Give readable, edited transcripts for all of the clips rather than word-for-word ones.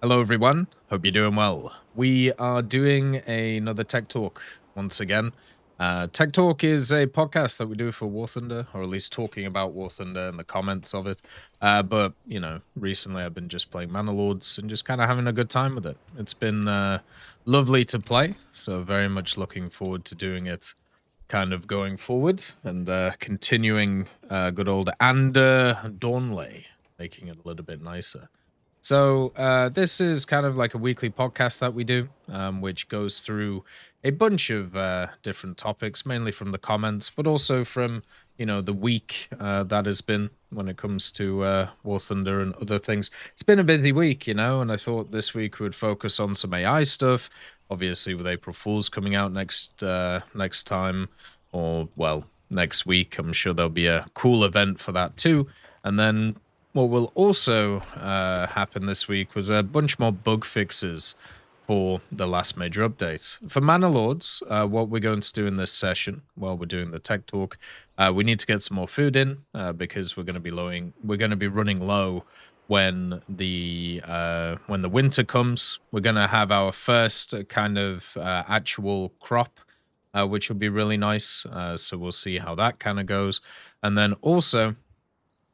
Hello, everyone. Hope you're doing well. We are doing another Tech Talk once again. Tech Talk is a podcast that we do for War Thunder, or at least talking about War Thunder and the comments of it. But, recently I've been just playing Mana Lords and just kind of having a good time with it. It's been lovely to play, so very much looking forward to doing it kind of going forward and continuing good old Ander Dawnley, making it a little bit nicer. So this is kind of like a weekly podcast that we do, which goes through a bunch of different topics, mainly from the comments, but also from the week that has been when it comes to War Thunder and other things. It's been a busy week, and I thought this week we would focus on some AI stuff. Obviously, with April Fools coming out next time, or well, next week, I'm sure there'll be a cool event for that too. And then what will also happen this week was a bunch more bug fixes for the last major update. For Mana Lords, what we're going to do in this session, while we're doing the tech talk, we need to get some more food in because we're going to be running low when the winter comes. We're going to have our first kind of actual crop, which will be really nice. So we'll see how that kind of goes, and then also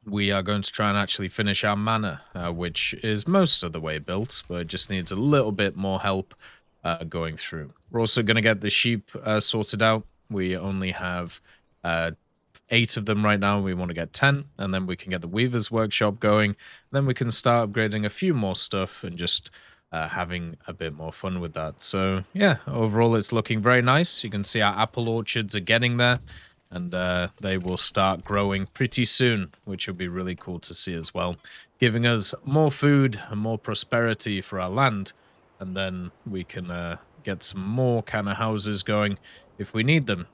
we are going to try and actually finish our manor, which is most of the way built, but it just needs a little bit more help going through. We're also going to get the sheep sorted out. We only have 8 of them right now. We want to get 10, and then we can get the Weaver's Workshop going. Then we can start upgrading a few more stuff and just having a bit more fun with that. So yeah, overall it's looking very nice. You can see our apple orchards are getting there, and they will start growing pretty soon, which will be really cool to see as well, giving us more food and more prosperity for our land, and then we can get some more kind of houses going if we need them.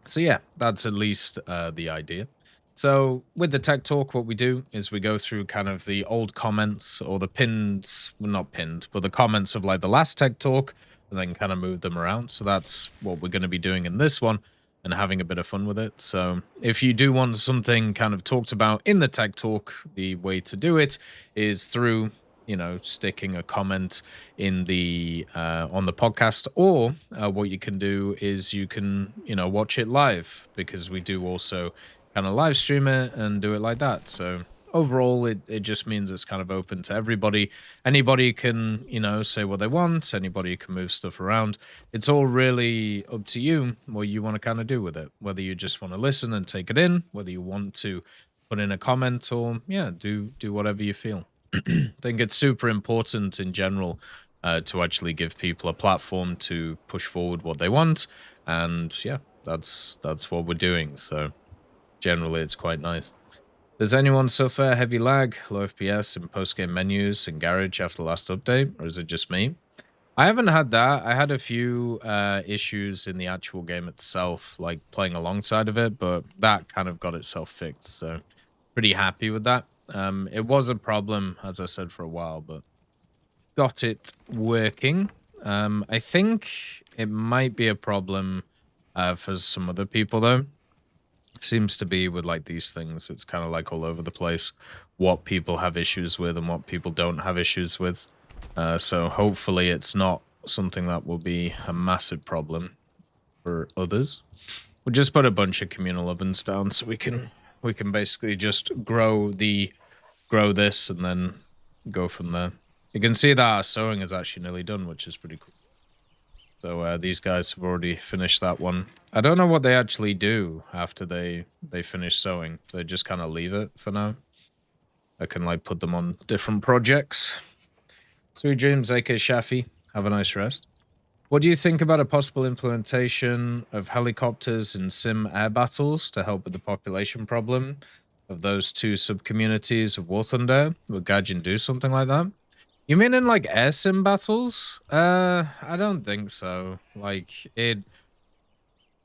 So yeah, that's at least the idea. So with the tech talk, what we do is we go through kind of the old comments or the pinned, well, not pinned, but the comments of like the last tech talk, and then kind of move them around. So that's what we're going to be doing in this one and having a bit of fun with it. So if you do want something kind of talked about in the tech talk, the way to do it is through sticking a comment in the on the podcast, or what you can do is you can watch it live, because we do also kind of live stream it and do it like that. So overall it just means it's kind of open to everybody. Anybody can say what they want, anybody can move stuff around. It's all really up to you what you want to kind of do with it, whether you just want to listen and take it in, whether you want to put in a comment, or do whatever you feel. I think it's super important in general to actually give people a platform to push forward what they want, and yeah, that's what we're doing. So generally it's quite nice. Does anyone suffer heavy lag, low FPS in post-game menus and garage after the last update, or is it just me? I haven't had that. I had a few issues in the actual game itself, like playing alongside of it, but that kind of got itself fixed, so pretty happy with that. It was a problem, as I said, for a while, but got it working. I think it might be a problem for some other people, though. Seems to be with like these things. It's kind of like all over the place what people have issues with and what people don't have issues with. So hopefully it's not something that will be a massive problem for others. We'll just put a bunch of communal ovens down so we can basically just grow this and then go from there. You can see that our sewing is actually nearly done, which is pretty cool. So these guys have already finished that one. I don't know what they actually do after they finish sewing. They just kind of leave it for now. I can like put them on different projects. Sweet dreams, AK Shafi. Have a nice rest. What do you think about a possible implementation of helicopters in sim air battles to help with the population problem of those 2 sub-communities of War Thunder? Would Gaijin do something like that? You mean in like air sim battles? I don't think so. Like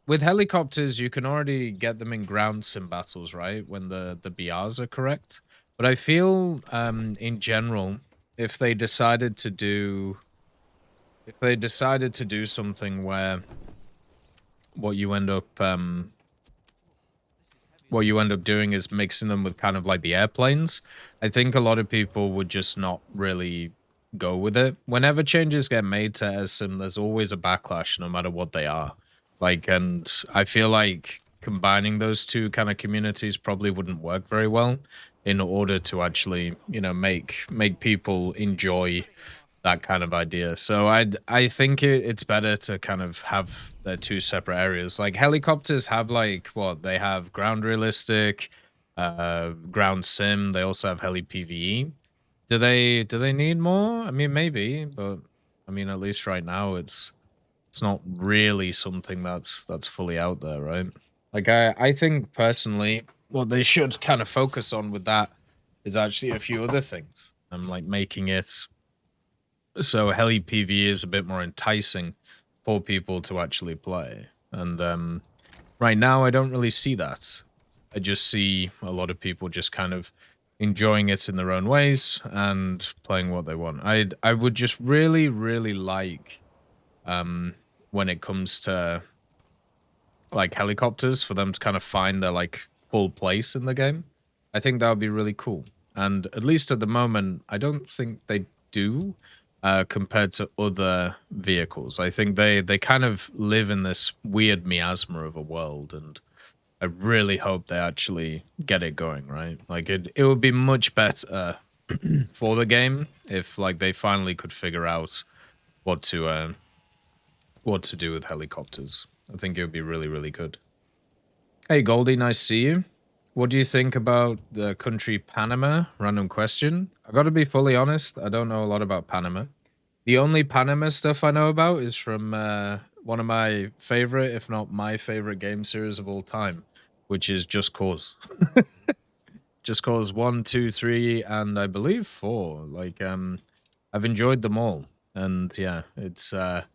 with helicopters, you can already get them in ground sim battles, right? When the BRs are correct. But I feel in general, if they decided to do something where what you end up doing is mixing them with kind of like the airplanes, I think a lot of people would just not really go with it. Whenever changes get made to ESIM, there's always a backlash, no matter what they are. Like, and I feel like combining those two kind of communities probably wouldn't work very well in order to actually, you know, make people enjoy that kind of idea. So I think it's better to kind of have the two separate areas. Like helicopters have like what they have ground realistic, ground sim. They also have Heli PVE. Do they need more? I mean, maybe, but I mean, at least right now it's not really something that's fully out there, right? Like I think personally, what they should kind of focus on with that is actually a few other things. Like making it so Heli PvE is a bit more enticing for people to actually play. And right now, I don't really see that. I just see a lot of people just kind of enjoying it in their own ways and playing what they want. I would just really, really like when it comes to like helicopters for them to kind of find their like full place in the game. I think that would be really cool. And at least at the moment, I don't think they do compared to other vehicles. I think they kind of live in this weird miasma of a world, and I really hope they actually get it going, right? Like it would be much better for the game if like they finally could figure out what to do with helicopters. I think it would be really, really good. Hey Goldie, nice to see you. What do you think about the country Panama? Random question. I gotta be fully honest, I don't know a lot about Panama. The only Panama stuff I know about is from one of my favorite, if not my favorite game series of all time, which is Just Cause. Just Cause 1, 2, 3, and I believe 4. Like, I've enjoyed them all. And yeah, it's I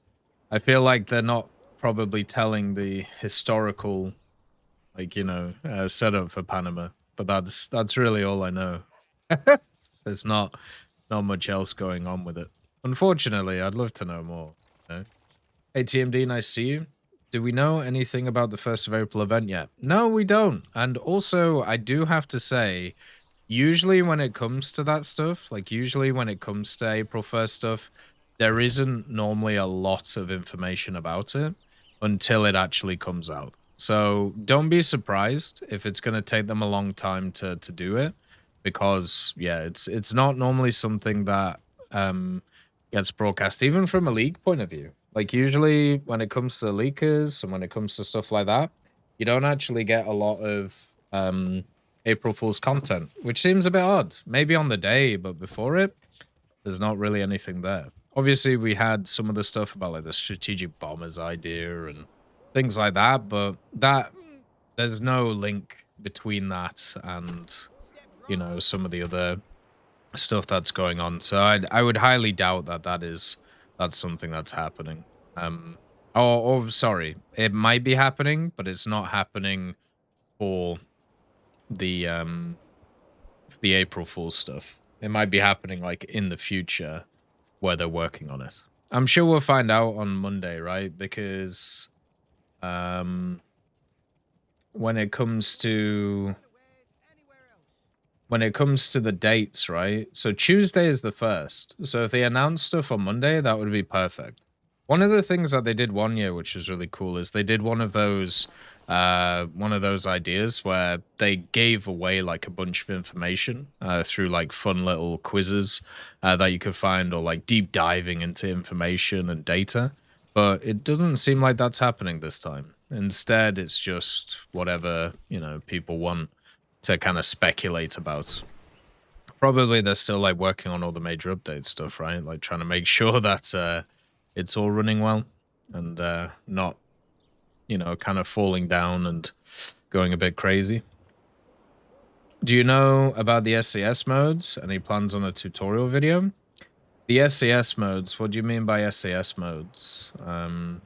feel like they're not probably telling the historical, like, you know, setup for Panama. But that's really all I know. There's not much else going on with it. Unfortunately, I'd love to know more. You know? Hey TMD, nice to see you. Do we know anything about the 1st of April event yet? No, we don't. And also, I do have to say, usually when it comes to that stuff, like usually when it comes to April 1st stuff, there isn't normally a lot of information about it until it actually comes out. So don't be surprised if it's going to take them a long time to do it, because yeah, it's not normally something that gets broadcast even from a league point of view. Like usually when it comes to leakers and when it comes to stuff like that, you don't actually get a lot of April Fool's content, which seems a bit odd. Maybe on the day, but before it, there's not really anything there. Obviously, we had some of the stuff about like the strategic bombers idea and things like that, but that there's no link between that and, you know, some of the other stuff that's going on. So I would highly doubt that that's something that's happening. Or sorry, it might be happening, but it's not happening for the April Fool's stuff. It might be happening like in the future where they're working on it. I'm sure we'll find out on Monday, right? Because when it comes to the dates, right? So Tuesday is the 1st. So if they announce stuff on Monday, that would be perfect. One of the things that they did one year, which was really cool, is they did one of those ideas where they gave away like a bunch of information through like fun little quizzes that you could find, or like deep diving into information and data. But it doesn't seem like that's happening this time. Instead, it's just whatever, you know, people want to kind of speculate about. Probably they're still like working on all the major update stuff, right? Like trying to make sure that it's all running well and not, you know, kind of falling down and going a bit crazy. Do you know about the SCS modes? Any plans on a tutorial video? The SCS modes, what do you mean by SCS modes? Do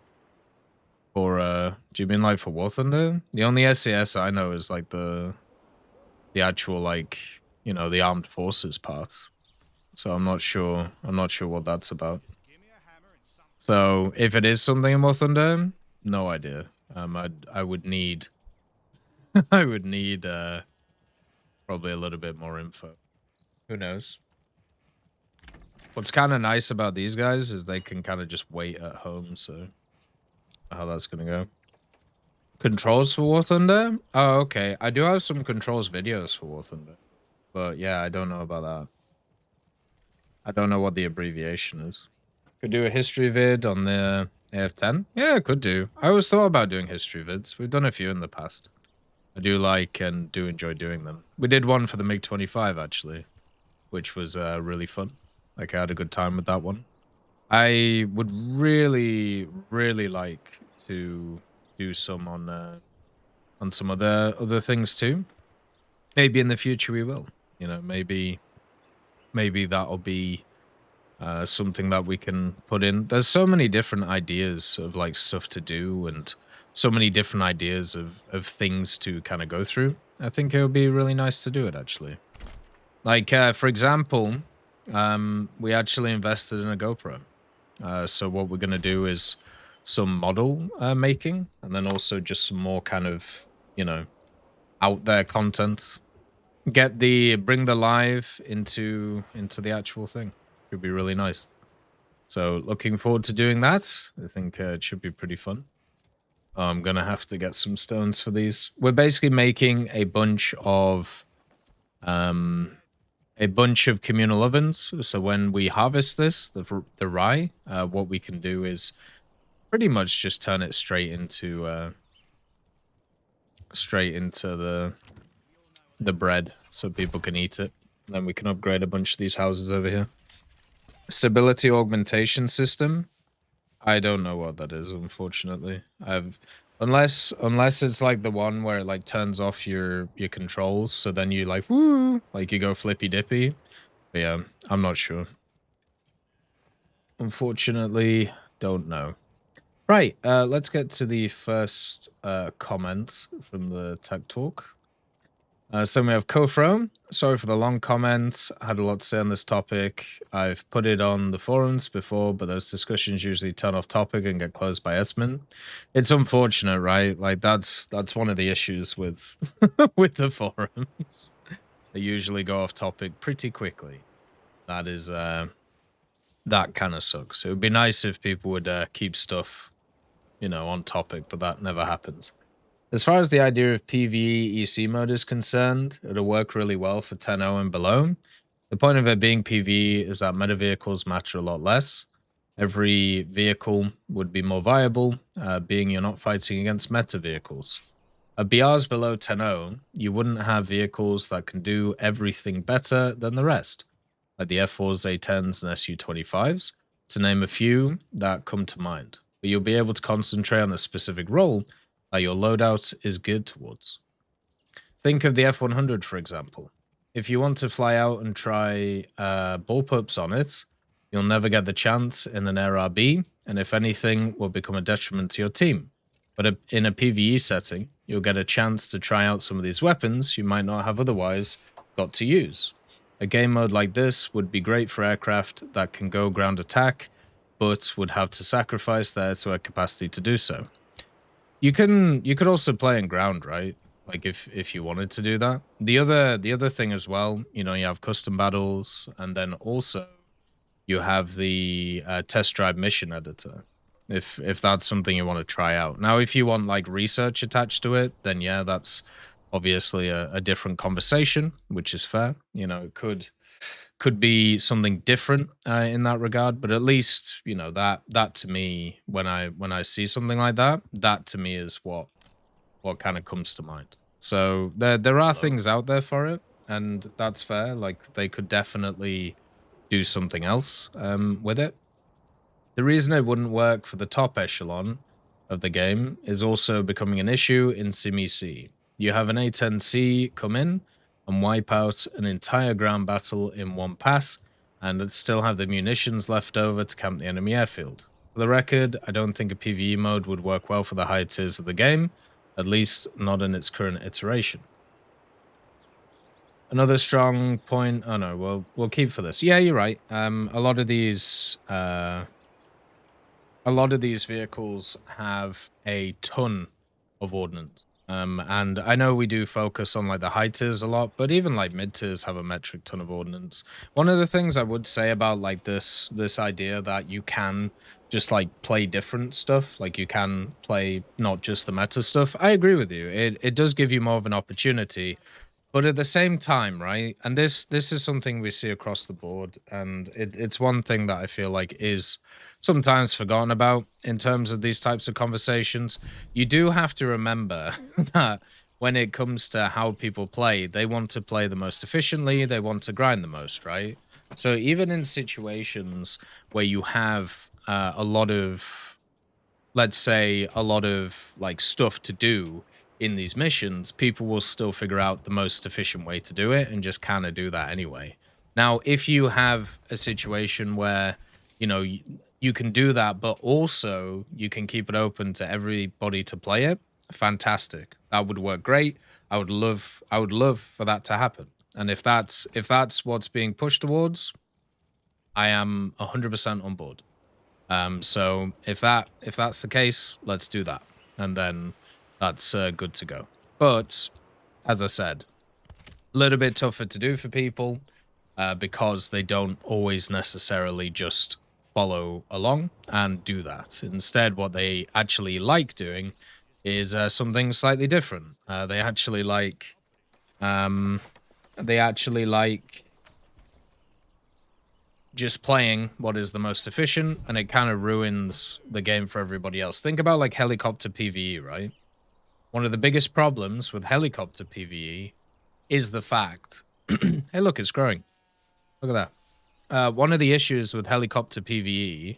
you mean like for War Thunder? The only SCS I know is like the actual, like, you know, the armed forces part. So I'm not sure what that's about. So if it is something in War Thunder, no idea. I would need I would need probably a little bit more info. Who knows? What's kind of nice about these guys is they can kind of just wait at home, so how that's gonna go. Controls for War Thunder? Oh, okay. I do have some controls videos for War Thunder, but yeah, I don't know about that. I don't know what the abbreviation is. Could do a history vid on the AF10? Yeah, could do. I always thought about doing history vids. We've done a few in the past. I do like and do enjoy doing them. We did one for the MiG-25, actually, which was really fun. Like, I had a good time with that one. I would really, really like to do some on some other things too. Maybe in the future we will. You know, maybe that'll be something that we can put in. There's so many different ideas of like stuff to do and so many different ideas of things to kind of go through. I think it would be really nice to do it actually. Like for example, we actually invested in a GoPro. So what we're gonna do is some model making, and then also just some more kind of, you know, out there content. Bring the live into the actual thing. Could be really nice. So looking forward to doing that. I think it should be pretty fun. I'm gonna have to get some stones for these. We're basically making a bunch of communal ovens. So when we harvest this, the rye, what we can do is pretty much just turn it straight into the bread, so people can eat it. Then we can upgrade a bunch of these houses over here. Stability augmentation system. I don't know what that is, unfortunately. Unless it's like the one where it like turns off your controls, so then you like woo, like you go flippy dippy. But yeah, I'm not sure. Unfortunately, don't know. Right, let's get to the first comment from the Tech Talk. So we have Kofro. Sorry for the long comment. I had a lot to say on this topic. I've put it on the forums before, but those discussions usually turn off topic and get closed by Esmond. It's unfortunate, right? Like that's one of the issues with with the forums. They usually go off topic pretty quickly. That is that kind of sucks. It would be nice if people would keep stuff, you know, on topic, but that never happens. As far as the idea of PvE EC mode is concerned, it'll work really well for 10.0 and below. The point of it being PvE is that meta vehicles matter a lot less. Every vehicle would be more viable, being you're not fighting against meta vehicles. At BRs below 10.0, you wouldn't have vehicles that can do everything better than the rest, like the F4s, A10s, and SU-25s, to name a few that come to mind. But you'll be able to concentrate on a specific role that your loadout is geared towards. Think of the F100, for example. If you want to fly out and try bullpups on it, you'll never get the chance in an Air RB, and if anything, will become a detriment to your team. But in a PvE setting, you'll get a chance to try out some of these weapons you might not have otherwise got to use. A game mode like this would be great for aircraft that can go ground attack, but would have to sacrifice their air-to-air capacity to do so. You could also play in ground, right? Like if you wanted to do that. The other thing as well, you know, you have custom battles, and then also you have the test drive mission editor. If that's something you want to try out. Now, if you want like research attached to it, then yeah, that's obviously a different conversation, which is fair. You know, it could be something different in that regard, but at least, you know, that to me, when I see something like that, that to me is what kind of comes to mind. So there are things out there for it, and that's fair. Like they could definitely do something else with it. The reason it wouldn't work for the top echelon of the game is also becoming an issue in SimEC. You have an A10C come in and wipe out an entire ground battle in one pass, and still have the munitions left over to camp the enemy airfield. For the record, I don't think a PvE mode would work well for the high tiers of the game, at least not in its current iteration. Another strong point. Oh no, we'll keep for this. Yeah, you're right. A lot of these vehicles have a ton of ordnance. And I know we do focus on like the high tiers a lot, but even like mid tiers have a metric ton of ordnance. One of the things I would say about like this idea that you can just like play different stuff, like you can play not just the meta stuff. I agree with you. It does give you more of an opportunity, but at the same time, right? And this is something we see across the board, and it's one thing that I feel like is sometimes forgotten about in terms of these types of conversations. You do have to remember that when it comes to how people play, they want to play the most efficiently, they want to grind the most, right? So even in situations where you have a lot of, let's say, a lot of like stuff to do in these missions, people will still figure out the most efficient way to do it and just kind of do that anyway. Now, if you have a situation where, you know, you can do that, but also you can keep it open to everybody to play it, fantastic. That would work great. I would love for that to happen. And if that's what's being pushed towards, I am 100% on board. So if that's the case, let's do that, and then that's good to go. But as I said, a little bit tougher to do for people because they don't always necessarily just follow along and do that. Instead, what they actually like doing is something slightly different. They actually like um, they actually like just playing what is the most efficient, and it kind of ruins the game for everybody else. Think about like helicopter PVE, right? One of the biggest problems with helicopter PVE is the fact, hey, look, it's growing. Look at that. One of the issues with helicopter PVE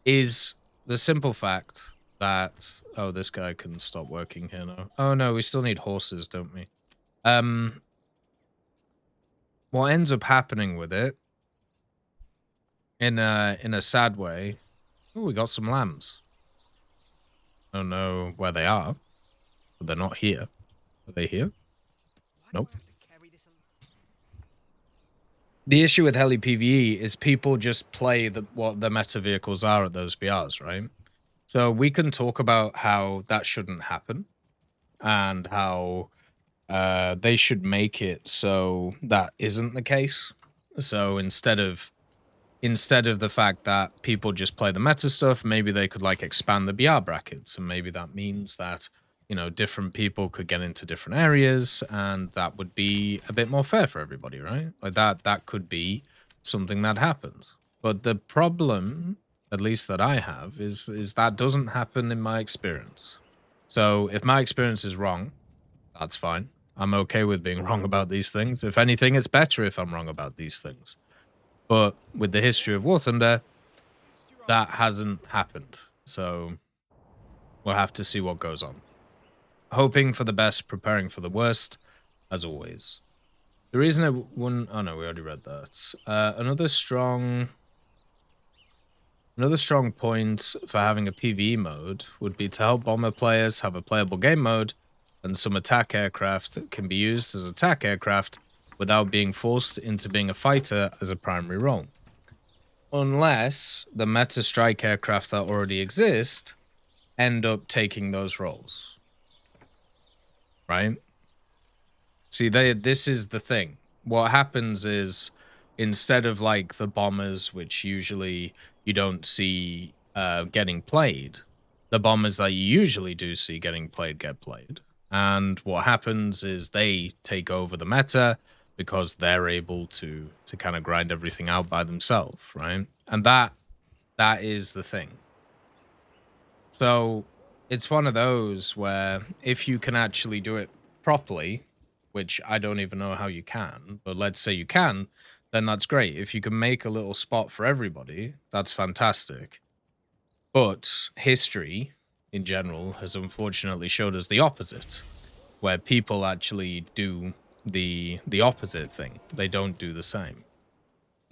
is the simple fact that, oh, this guy can stop working here now. Oh no, we still need horses, don't we? What ends up happening with it in a sad way. Oh, we got some lambs. I don't know where they are, but they're not here. Are they here? Nope. The issue with Heli PVE is people just play what the meta vehicles are at those BRs, right? So we can talk about how that shouldn't happen and how they should make it so that isn't the case. So instead of the fact that people just play the meta stuff, maybe they could like expand the BR brackets, and maybe that means that, you know, different people could get into different areas, and that would be a bit more fair for everybody, right? Like that could be something that happens. But the problem, at least that I have, is that doesn't happen in my experience. So if my experience is wrong, that's fine. I'm okay with being wrong about these things. If anything, it's better if I'm wrong about these things. But with the history of War Thunder, that hasn't happened. So we'll have to see what goes on. Hoping for the best, preparing for the worst, as always. The reason I wouldn't... Oh, no, we already read that. Another strong point for having a PvE mode would be to help bomber players have a playable game mode, and some attack aircraft can be used as attack aircraft without being forced into being a fighter as a primary role. Unless the meta strike aircraft that already exist end up taking those roles. Right? See, this is the thing. What happens is, instead of like the bombers, which usually you don't see getting played, the bombers that you usually do see getting played get played. And what happens is they take over the meta because they're able to kind of grind everything out by themselves, right? And that is the thing. So it's one of those where if you can actually do it properly, which I don't even know how you can, but let's say you can, then that's great. If you can make a little spot for everybody, that's fantastic. But history in general has unfortunately showed us the opposite, where people actually do the opposite thing. They don't do the same.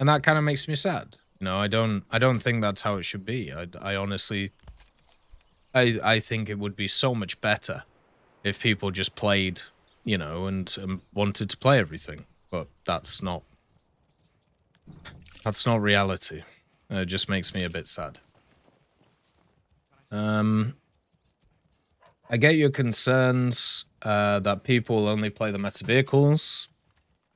And that kind of makes me sad. You know, I don't think that's how it should be. I honestly I think it would be so much better if people just played, you know, and wanted to play everything. But that's not reality. It just makes me a bit sad. I get your concerns that people will only play the meta vehicles,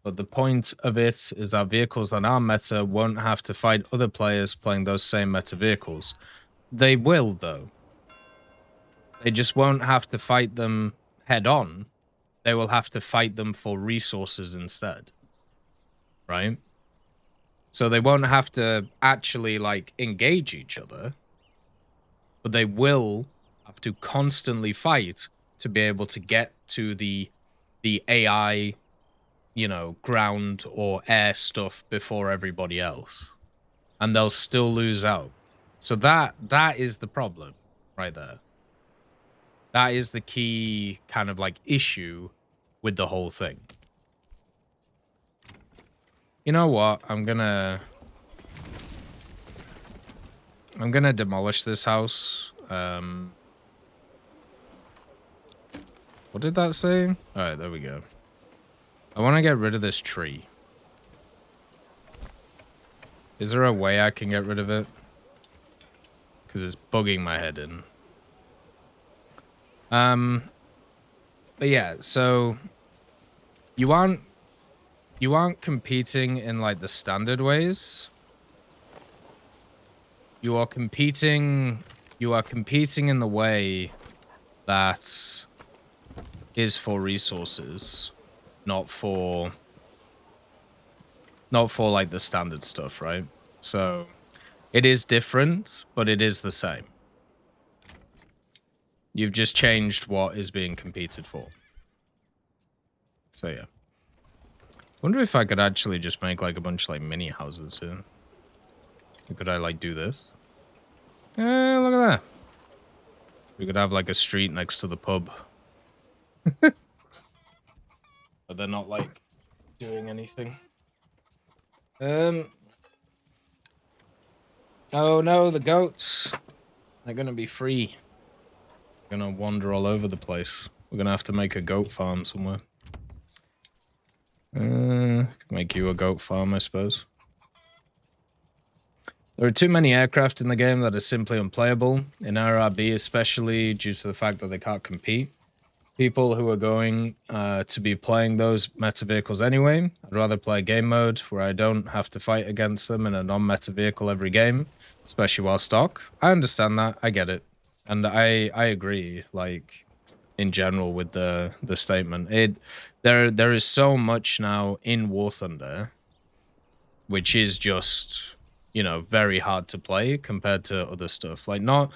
but the point of it is that vehicles that are meta won't have to fight other players playing those same meta vehicles. They will, though. They just won't have to fight them head on. They will have to fight them for resources instead. Right? So they won't have to actually, like, engage each other, but they will have to constantly fight to be able to get to the AI, you know, ground or air stuff before everybody else. And they'll still lose out. So that is the problem right there. That is the key kind of like issue with the whole thing. You know what? I'm gonna demolish this house. What did that say? All right, there we go. I want to get rid of this tree. Is there a way I can get rid of it? Because it's bugging my head in. But yeah, so you aren't competing in like the standard ways. You are competing in the way that is for resources, not for like the standard stuff, right? So it is different, but it is the same. You've just changed what is being competed for. So yeah. Wonder if I could actually just make like a bunch of like mini houses here. Could I like do this? Look at that. We could have like a street next to the pub. But they're not like doing anything. Oh no, the goats. They're gonna be free. They're gonna wander all over the place. We're gonna have to make a goat farm somewhere. Make you a goat farm, I suppose. There are too many aircraft in the game that are simply unplayable, in RRB especially due to the fact that they can't compete. People who are going to be playing those meta vehicles anyway, I'd rather play game mode where I don't have to fight against them in a non-meta vehicle every game, especially while stock. I understand that, I get it. And I agree, like, in general with the statement. There is so much now in War Thunder, which is just, you know, very hard to play compared to other stuff. Like not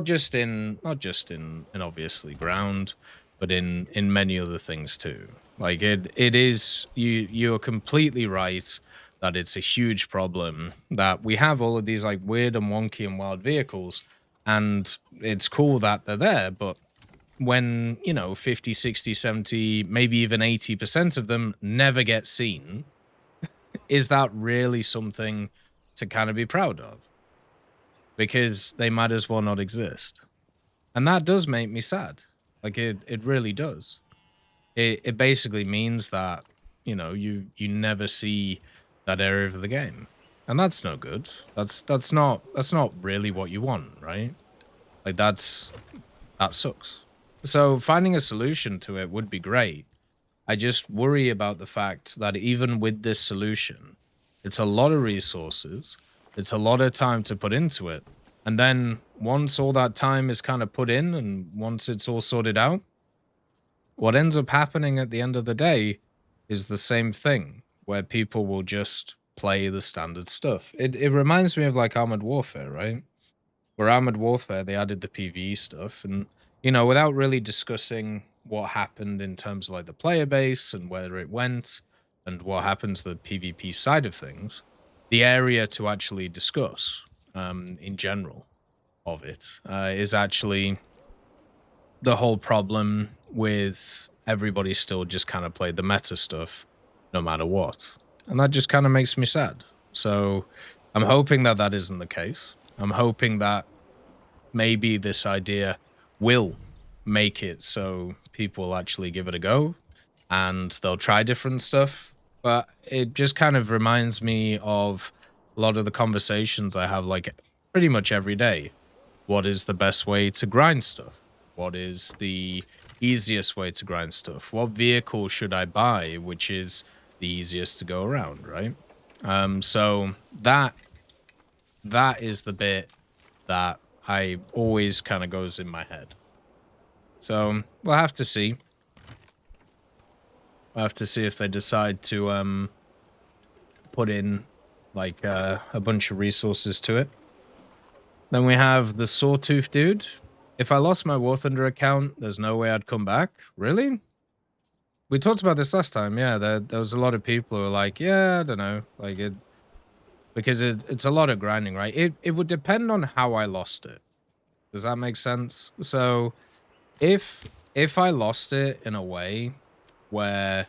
just in obviously ground, but in many other things too. Like it is, you're completely right that it's a huge problem that we have all of these like weird and wonky and wild vehicles, and it's cool that they're there, but when, you know, 50, 60, 70, maybe even 80% of them never get seen, is that really something to kind of be proud of? Because they might as well not exist. And that does make me sad. Like it really does. It basically means that, you know, you never see that area of the game. And that's no good. That's not really what you want, right? Like that sucks. So finding a solution to it would be great. I just worry about the fact that even with this solution, it's a lot of resources, it's a lot of time to put into it. And then once all that time is kind of put in and once it's all sorted out, what ends up happening at the end of the day is the same thing, where people will just play the standard stuff. It reminds me of like Armored Warfare, right? Where Armored Warfare, they added the PvE stuff, and, you know, without really discussing what happened in terms of like the player base and where it went and what happens to the PvP side of things, the area to actually discuss in general of it is actually the whole problem with everybody still just kind of played the meta stuff no matter what. And that just kind of makes me sad. So I'm hoping that that isn't the case. I'm hoping that maybe this idea will make it so people will actually give it a go and they'll try different stuff. But it just kind of reminds me of a lot of the conversations I have like pretty much every day. What is the best way to grind stuff? what is the easiest way to grind stuff. What vehicle should I buy, which is the easiest to go around, right? So that is the bit that I always kind of goes in my head. So we'll have to see. We'll have to see if they decide to put in like a bunch of resources to it. Then we have the Sawtooth dude. If I lost my War Thunder account, there's no way I'd come back. Really? We talked about this last time. Yeah, there was a lot of people who were like, yeah, I don't know, like it, because it's a lot of grinding, right? It would depend on how I lost it. Does that make sense? So if I lost it in a way where,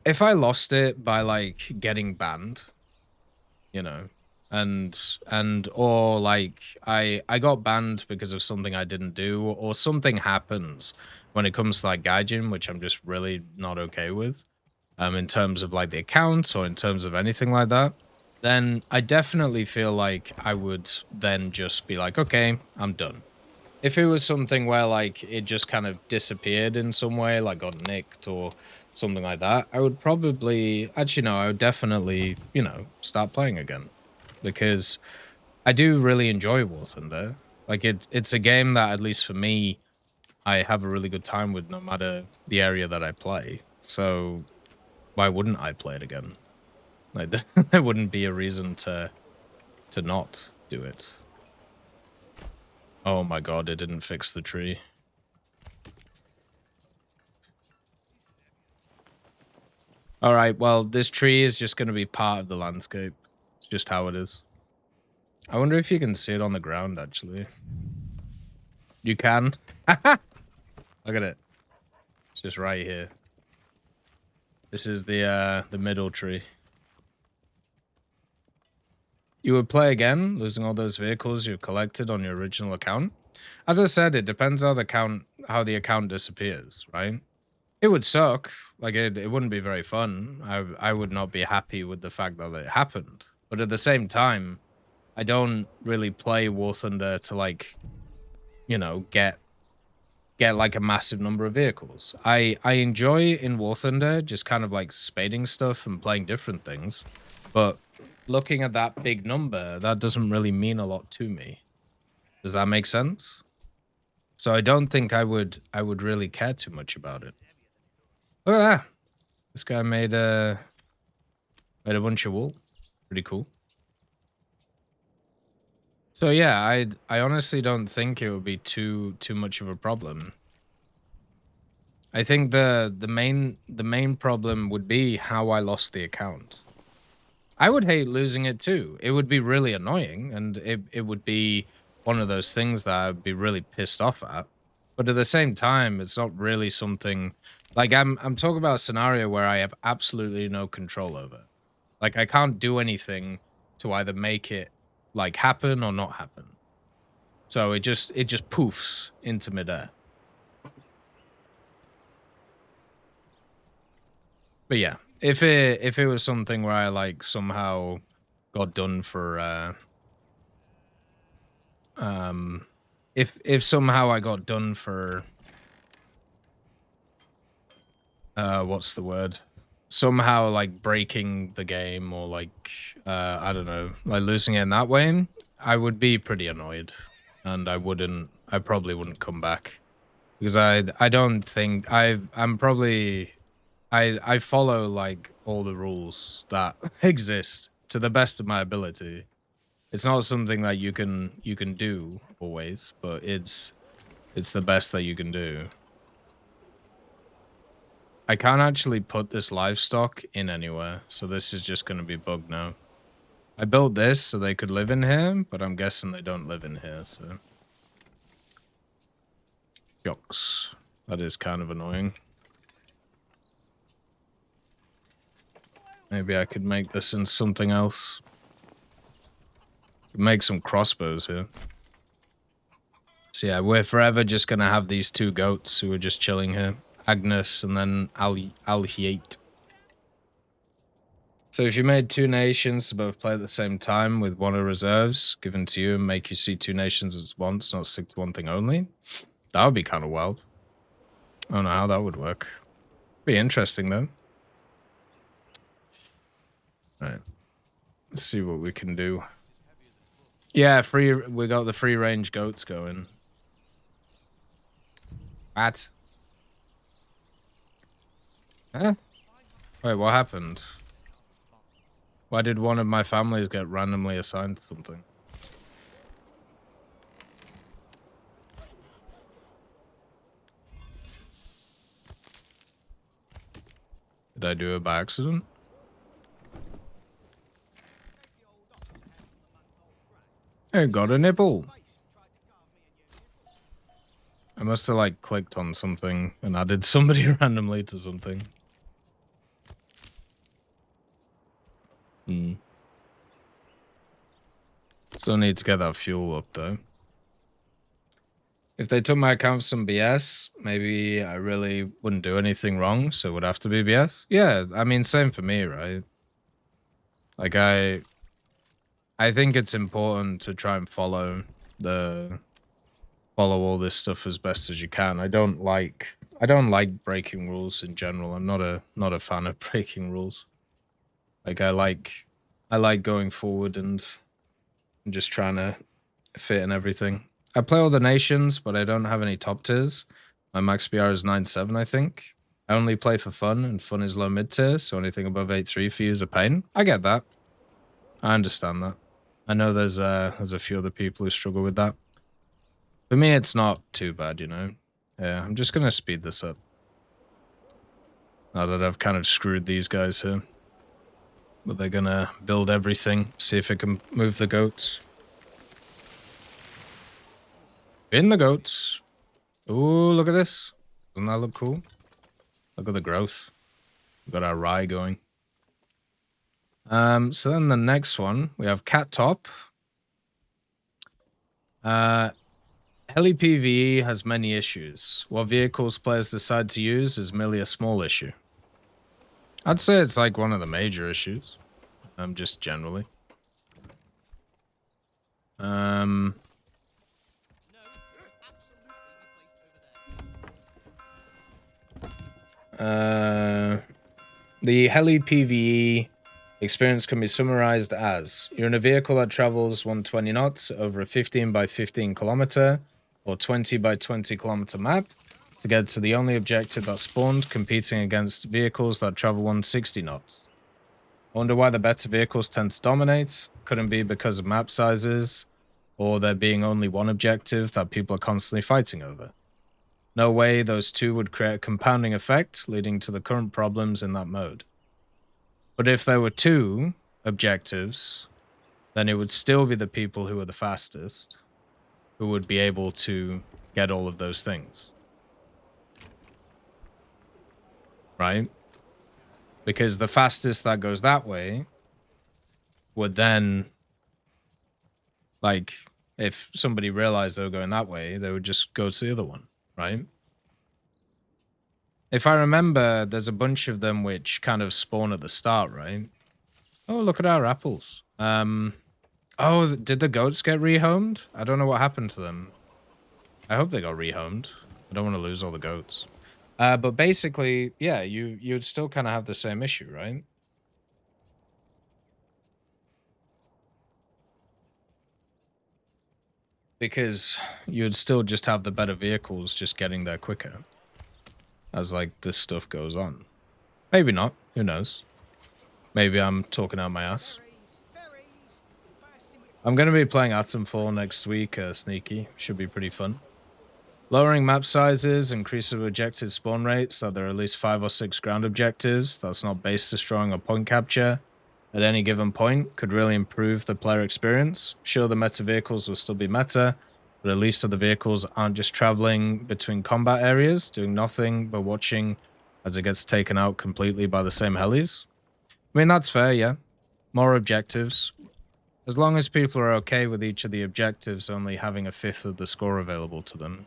if I lost it by like getting banned, you know, or like I got banned because of something I didn't do, or something happens when it comes to like gaijin, which I'm just really not okay with, in terms of like the account or in terms of anything like that, then I definitely feel like I would then just be like, okay, I'm done. If it was something where like it just kind of disappeared in some way, like got nicked or something like that, I would probably, actually no, I would definitely, you know, start playing again. Because I do really enjoy War Thunder. Like it's a game that, at least for me, I have a really good time with no matter the area that I play. So why wouldn't I play it again? Like there wouldn't be a reason to not do it. Oh my god, it didn't fix the tree. All right, well, this tree is just going to be part of the landscape. It's just how it is. I wonder if you can see it on the ground, actually. You can? Look at it. It's just right here. This is the middle tree. You would play again, losing all those vehicles you've collected on your original account? As I said, it depends how the account disappears, right? It would suck. Like, it wouldn't be very fun. I would not be happy with the fact that it happened. But at the same time, I don't really play War Thunder to, like, you know, get like a massive number of vehicles. I enjoy in War Thunder just kind of like spading stuff and playing different things. But looking at that big number, that doesn't really mean a lot to me. Does that make sense? So I don't think I would really care too much about it. Look at that. This guy made a bunch of wool. Pretty cool. So yeah, I honestly don't think it would be too much of a problem. I think the main problem would be how I lost the account. I would hate losing it too. It would be really annoying, and it would be one of those things that I'd be really pissed off at. But at the same time, it's not really something like I'm talking about a scenario where I have absolutely no control over. Like I can't do anything to either make it like happen or not happen. So it just poofs into midair. But yeah, if it was something where I like somehow got done for if somehow I got done for what's the word? Somehow like breaking the game or like I don't know, like losing it in that way, I would be pretty annoyed, and I probably wouldn't come back, because I don't think I follow like all the rules that exist to the best of my ability. It's not something that you can do always, but it's the best that you can do. I can't actually put this livestock in anywhere, so this is just going to be bugged now. I built this so they could live in here, but I'm guessing they don't live in here, so. Yokes. That is kind of annoying. Maybe I could make this in something else. Could make some crossbows here. So yeah, we're forever just going to have these two goats who are just chilling here. Agnes and then Alhiate. So if you made 2 nations to both play at the same time with one of reserves given to you and make you see 2 nations at once, not stick to one thing only, that would be kind of wild. I don't know how that would work. Be interesting though. All right. Let's see what we can do. Yeah, we got the free range goats going. What? Huh? Wait, what happened? Why did one of my families get randomly assigned something? Did I do it by accident? I got a nipple. I must have like clicked on something and added somebody randomly to something. Still need to get that fuel up though. If they took my account for some BS, maybe I really wouldn't do anything wrong, so it would have to be BS. Yeah, I mean, same for me, right? Like I think it's important to try and follow all this stuff as best as you can. I don't like breaking rules in general. I'm not a fan of breaking rules. Like I like going forward and just trying to fit in everything. I play all the nations, but I don't have any top tiers. My max BR is 9.7, I think. I only play for fun, and fun is low mid tier, so anything above 8.3 for you is a pain. I get that. I understand that. I know there's a few other people who struggle with that. For me, it's not too bad, you know? Yeah, I'm just gonna speed this up. Now that I've kind of screwed these guys here. But they're gonna build everything, see if it can move the goats. In the goats. Ooh, look at this. Doesn't that look cool? Look at the growth. We've got our rye going. So then the next one, we have Cat Top. Heli PVE has many issues. What vehicles players decide to use is merely a small issue. I'd say it's like one of the major issues. Just generally. The Heli PVE experience can be summarized as: you're in a vehicle that travels 120 knots over a 15 by 15 kilometer or 20 by 20 kilometer map to get to the only objective that spawned, competing against vehicles that travel 160 knots. I wonder why the better vehicles tend to dominate. Couldn't be because of map sizes or there being only one objective that people are constantly fighting over. No way those two would create a compounding effect, leading to the current problems in that mode. But if there were two objectives, then it would still be the people who are the fastest who would be able to get all of those things. Right? Because the fastest that goes that way would then, like, if somebody realized they were going that way, they would just go to the other one, right? If I remember, there's a bunch of them which kind of spawn at the start, right? Oh, look at our apples. Oh, did the goats get rehomed? I don't know what happened to them. I hope they got rehomed. I don't want to lose all the goats. But basically, yeah, you'd still kind of have the same issue, right? Because you'd still just have the better vehicles just getting there quicker. As, like, this stuff goes on. Maybe not. Who knows? Maybe I'm talking out my ass. I'm going to be playing Atomfall next week, Sneaky. Should be pretty fun. Lowering map sizes increases objective spawn rates, so there are at least 5 or 6 ground objectives. That's not base destroying or point capture. At any given point, could really improve the player experience. Sure, the meta vehicles will still be meta, but at least the vehicles aren't just traveling between combat areas, doing nothing but watching as it gets taken out completely by the same helis. I mean, that's fair, yeah. More objectives. As long as people are okay with each of the objectives only having a fifth of the score available to them.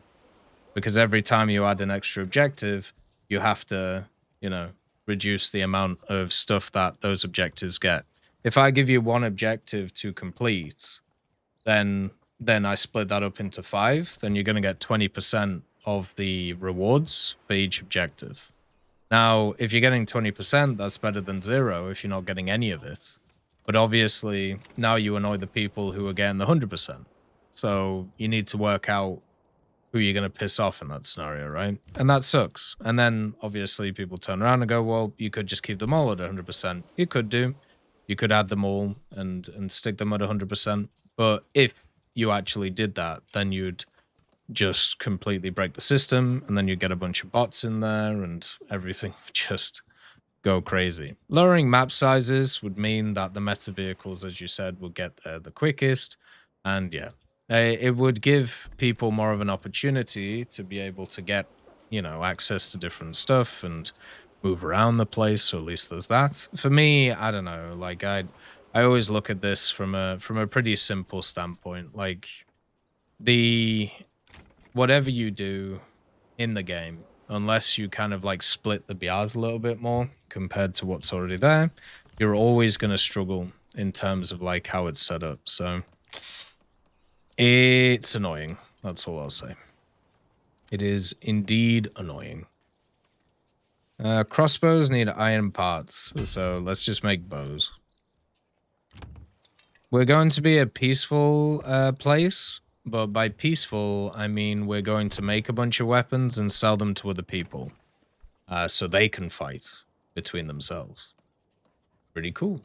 Because every time you add an extra objective, you have to, you know, reduce the amount of stuff that those objectives get. If I give you one objective to complete, then I split that up into 5, then you're going to get 20% of the rewards for each objective. Now, if you're getting 20%, that's better than 0 if you're not getting any of it. But obviously, now you annoy the people who are getting the 100%. So you need to work out who you're going to piss off in that scenario, right? And that sucks. And then, obviously, people turn around and go, well, you could just keep them all at 100%. You could do. You could add them all and stick them at 100%. But if you actually did that, then you'd just completely break the system, and then you get a bunch of bots in there, and everything would just go crazy. Lowering map sizes would mean that the meta vehicles, as you said, would get there the quickest, and yeah, it would give people more of an opportunity to be able to get, you know, access to different stuff and move around the place. So at least there's that. For me, I don't know. Like I always look at this from a pretty simple standpoint. Like whatever you do in the game, unless you kind of like split the BRs a little bit more compared to what's already there, you're always going to struggle in terms of like how it's set up. So it's annoying. That's all I'll say. It is indeed annoying. Crossbows need iron parts, so let's just make bows. We're going to be a peaceful place, but by peaceful, I mean we're going to make a bunch of weapons and sell them to other people, so they can fight between themselves. Pretty cool.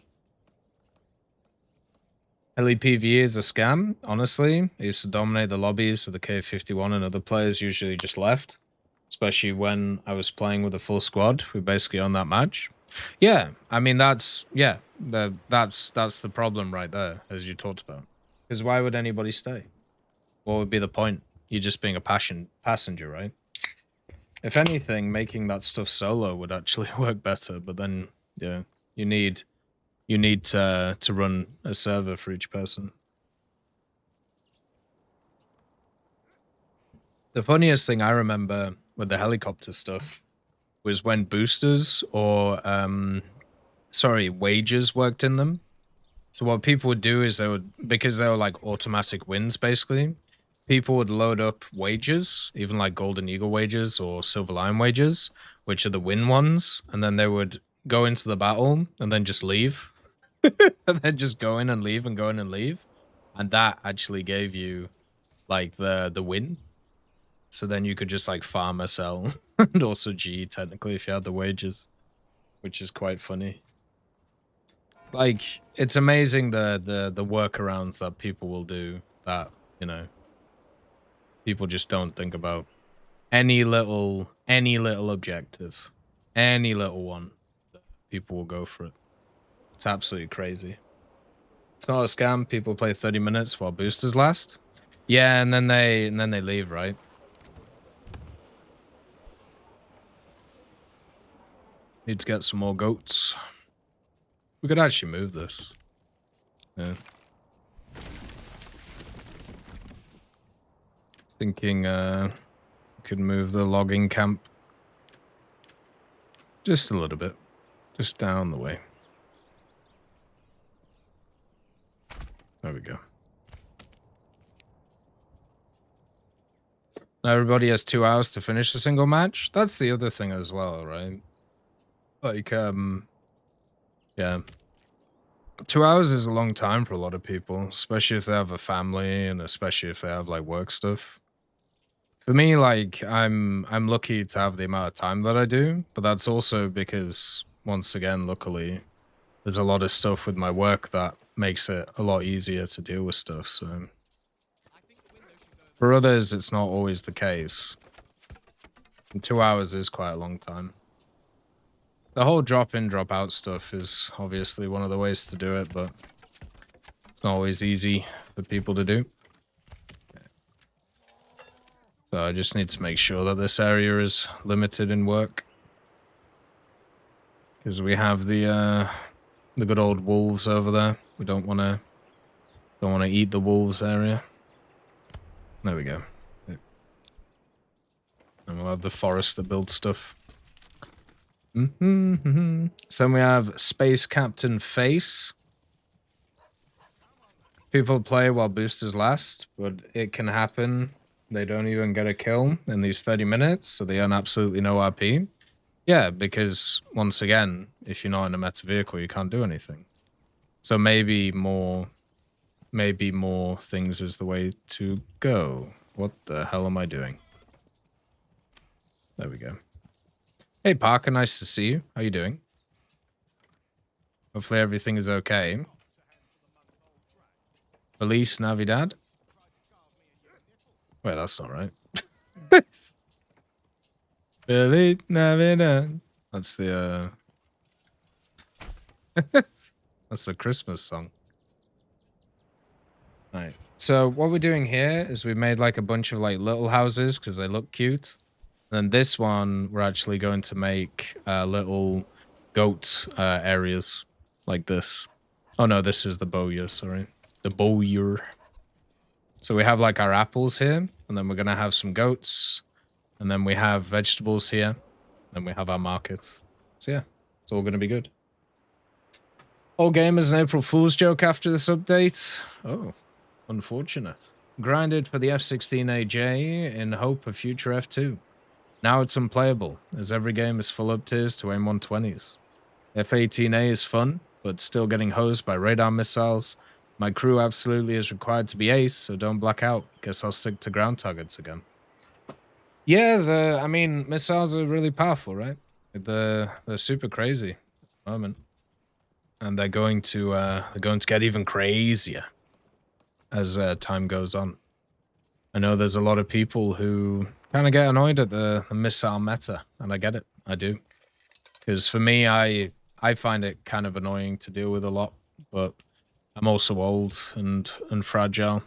Heli PVE is a scam, honestly. I used to dominate the lobbies with the K51 and other players usually just left. Especially when I was playing with a full squad. We basically owned that match. Yeah, I mean, that's the problem right there, as you talked about. Because why would anybody stay? What would be the point? You're just being a passenger, right? If anything, making that stuff solo would actually work better. But then, yeah, you need to run a server for each person. The funniest thing I remember with the helicopter stuff was when boosters or wages worked in them. So what people would do is because they were like automatic wins basically, people would load up wages, even like Golden Eagle wages or Silver Lion wages, which are the win ones, and then they would go into the battle and then just leave. And then just go in and leave and go in and leave. And that actually gave you like the win. So then you could just like farm or sell and also GE technically if you had the wages, which is quite funny. Like it's amazing the workarounds that people will do that, you know, people just don't think about. Any little objective, any little one, people will go for it. It's absolutely crazy. It's not a scam. People play 30 minutes while boosters last. Yeah, and then they leave, right? Need to get some more goats. We could actually move this. Yeah. Thinking we could move the logging camp. Just a little bit. Just down the way. There we go. Now everybody has 2 hours to finish a single match. That's the other thing as well, right? Like, yeah. 2 hours is a long time for a lot of people, especially if they have a family and especially if they have like work stuff. For me, like, I'm lucky to have the amount of time that I do, but that's also because, once again, luckily, there's a lot of stuff with my work that makes it a lot easier to deal with stuff, so... For others, it's not always the case. And 2 hours is quite a long time. The whole drop-in, drop-out stuff is obviously one of the ways to do it, but it's not always easy for people to do. So I just need to make sure that this area is limited in work. Because we have the good old wolves over there. We don't want to eat the wolves area. There we go. And we'll have the forest that builds stuff. So we have Space Captain Face. People play while boosters last, but it can happen. They don't even get a kill in these 30 minutes, so they earn absolutely no RP. Yeah, because once again, if you're not in a meta vehicle, you can't do anything. So maybe more things is the way to go. What the hell am I doing? There we go. Hey Parker, nice to see you. How you doing? Hopefully everything is okay. Feliz Navidad? Wait, that's not right. Feliz Navidad. That's the that's the Christmas song. Right. So what we're doing here is we made like a bunch of like little houses because they look cute. And then this one we're actually going to make little goat areas like this. Oh no, this is the bowyer, sorry. The bowyer. So we have like our apples here, and then we're gonna have some goats, and then we have vegetables here, and we have our market. So yeah, it's all gonna be good. Whole game is an April Fool's joke after this update. Oh, unfortunate. Grinded for the F16AJ in hope of future F2. Now it's unplayable, as every game is full up tiers to aim 120s. F18A is fun, but still getting hosed by radar missiles. My crew absolutely is required to be ace, so don't black out. Guess I'll stick to ground targets again. Yeah, I mean, missiles are really powerful, right? They're super crazy at the moment. And they're going to get even crazier as time goes on. I know there's a lot of people who kind of get annoyed at the missile meta, and I get it. I do. Because for me, I find it kind of annoying to deal with a lot, but I'm also old and fragile,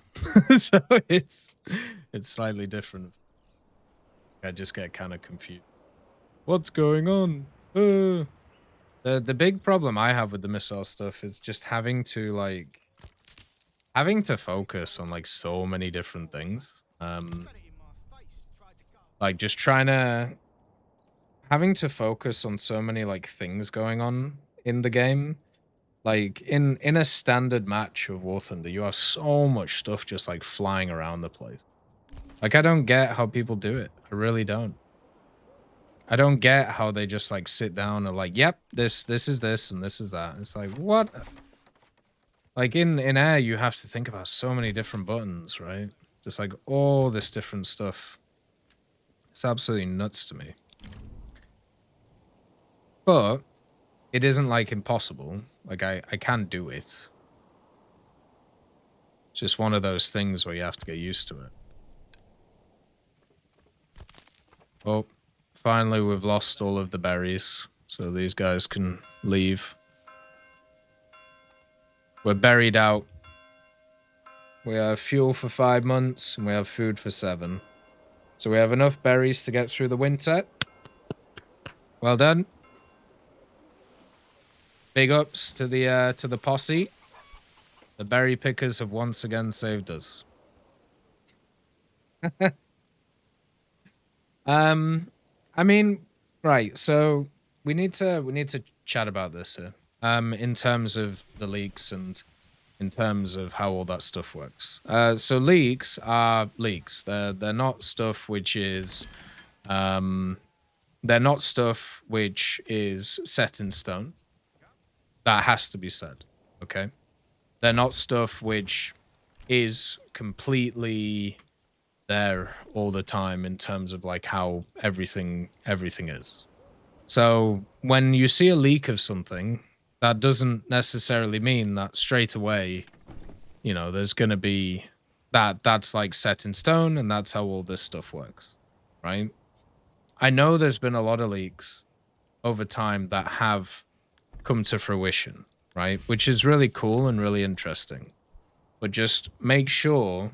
so it's slightly different. I just get kind of confused. What's going on? The big problem I have with the missile stuff is just having to focus on like so many different things. Like just having to focus on so many like things going on in the game. Like in a standard match of War Thunder, you have so much stuff just like flying around the place. Like I don't get how people do it. I really don't. I don't get how they just like sit down and like, yep, this is this and this is that. It's like, what? Like in air, you have to think about so many different buttons, right? Just like all this different stuff. It's absolutely nuts to me. But it isn't like impossible. Like I can do it. It's just one of those things where you have to get used to it. Oh, finally we've lost all of the berries, so these guys can leave. We're buried out. We have fuel for 5 months, and we have food for 7. So we have enough berries to get through the winter. Well done. Big ups to the posse. The berry pickers have once again saved us. I mean, right, so we need to chat about this here. In terms of the leaks and in terms of how all that stuff works. So leaks are leaks. They're not stuff which is they're not stuff which is set in stone. That has to be said, okay? They're not stuff which is completely there all the time in terms of like how everything is. So when you see a leak of something, that doesn't necessarily mean that straight away, you know, there's going to be that's like set in stone and that's how all this stuff works, right? I know there's been a lot of leaks over time that have come to fruition, right? Which is really cool and really interesting. But just make sure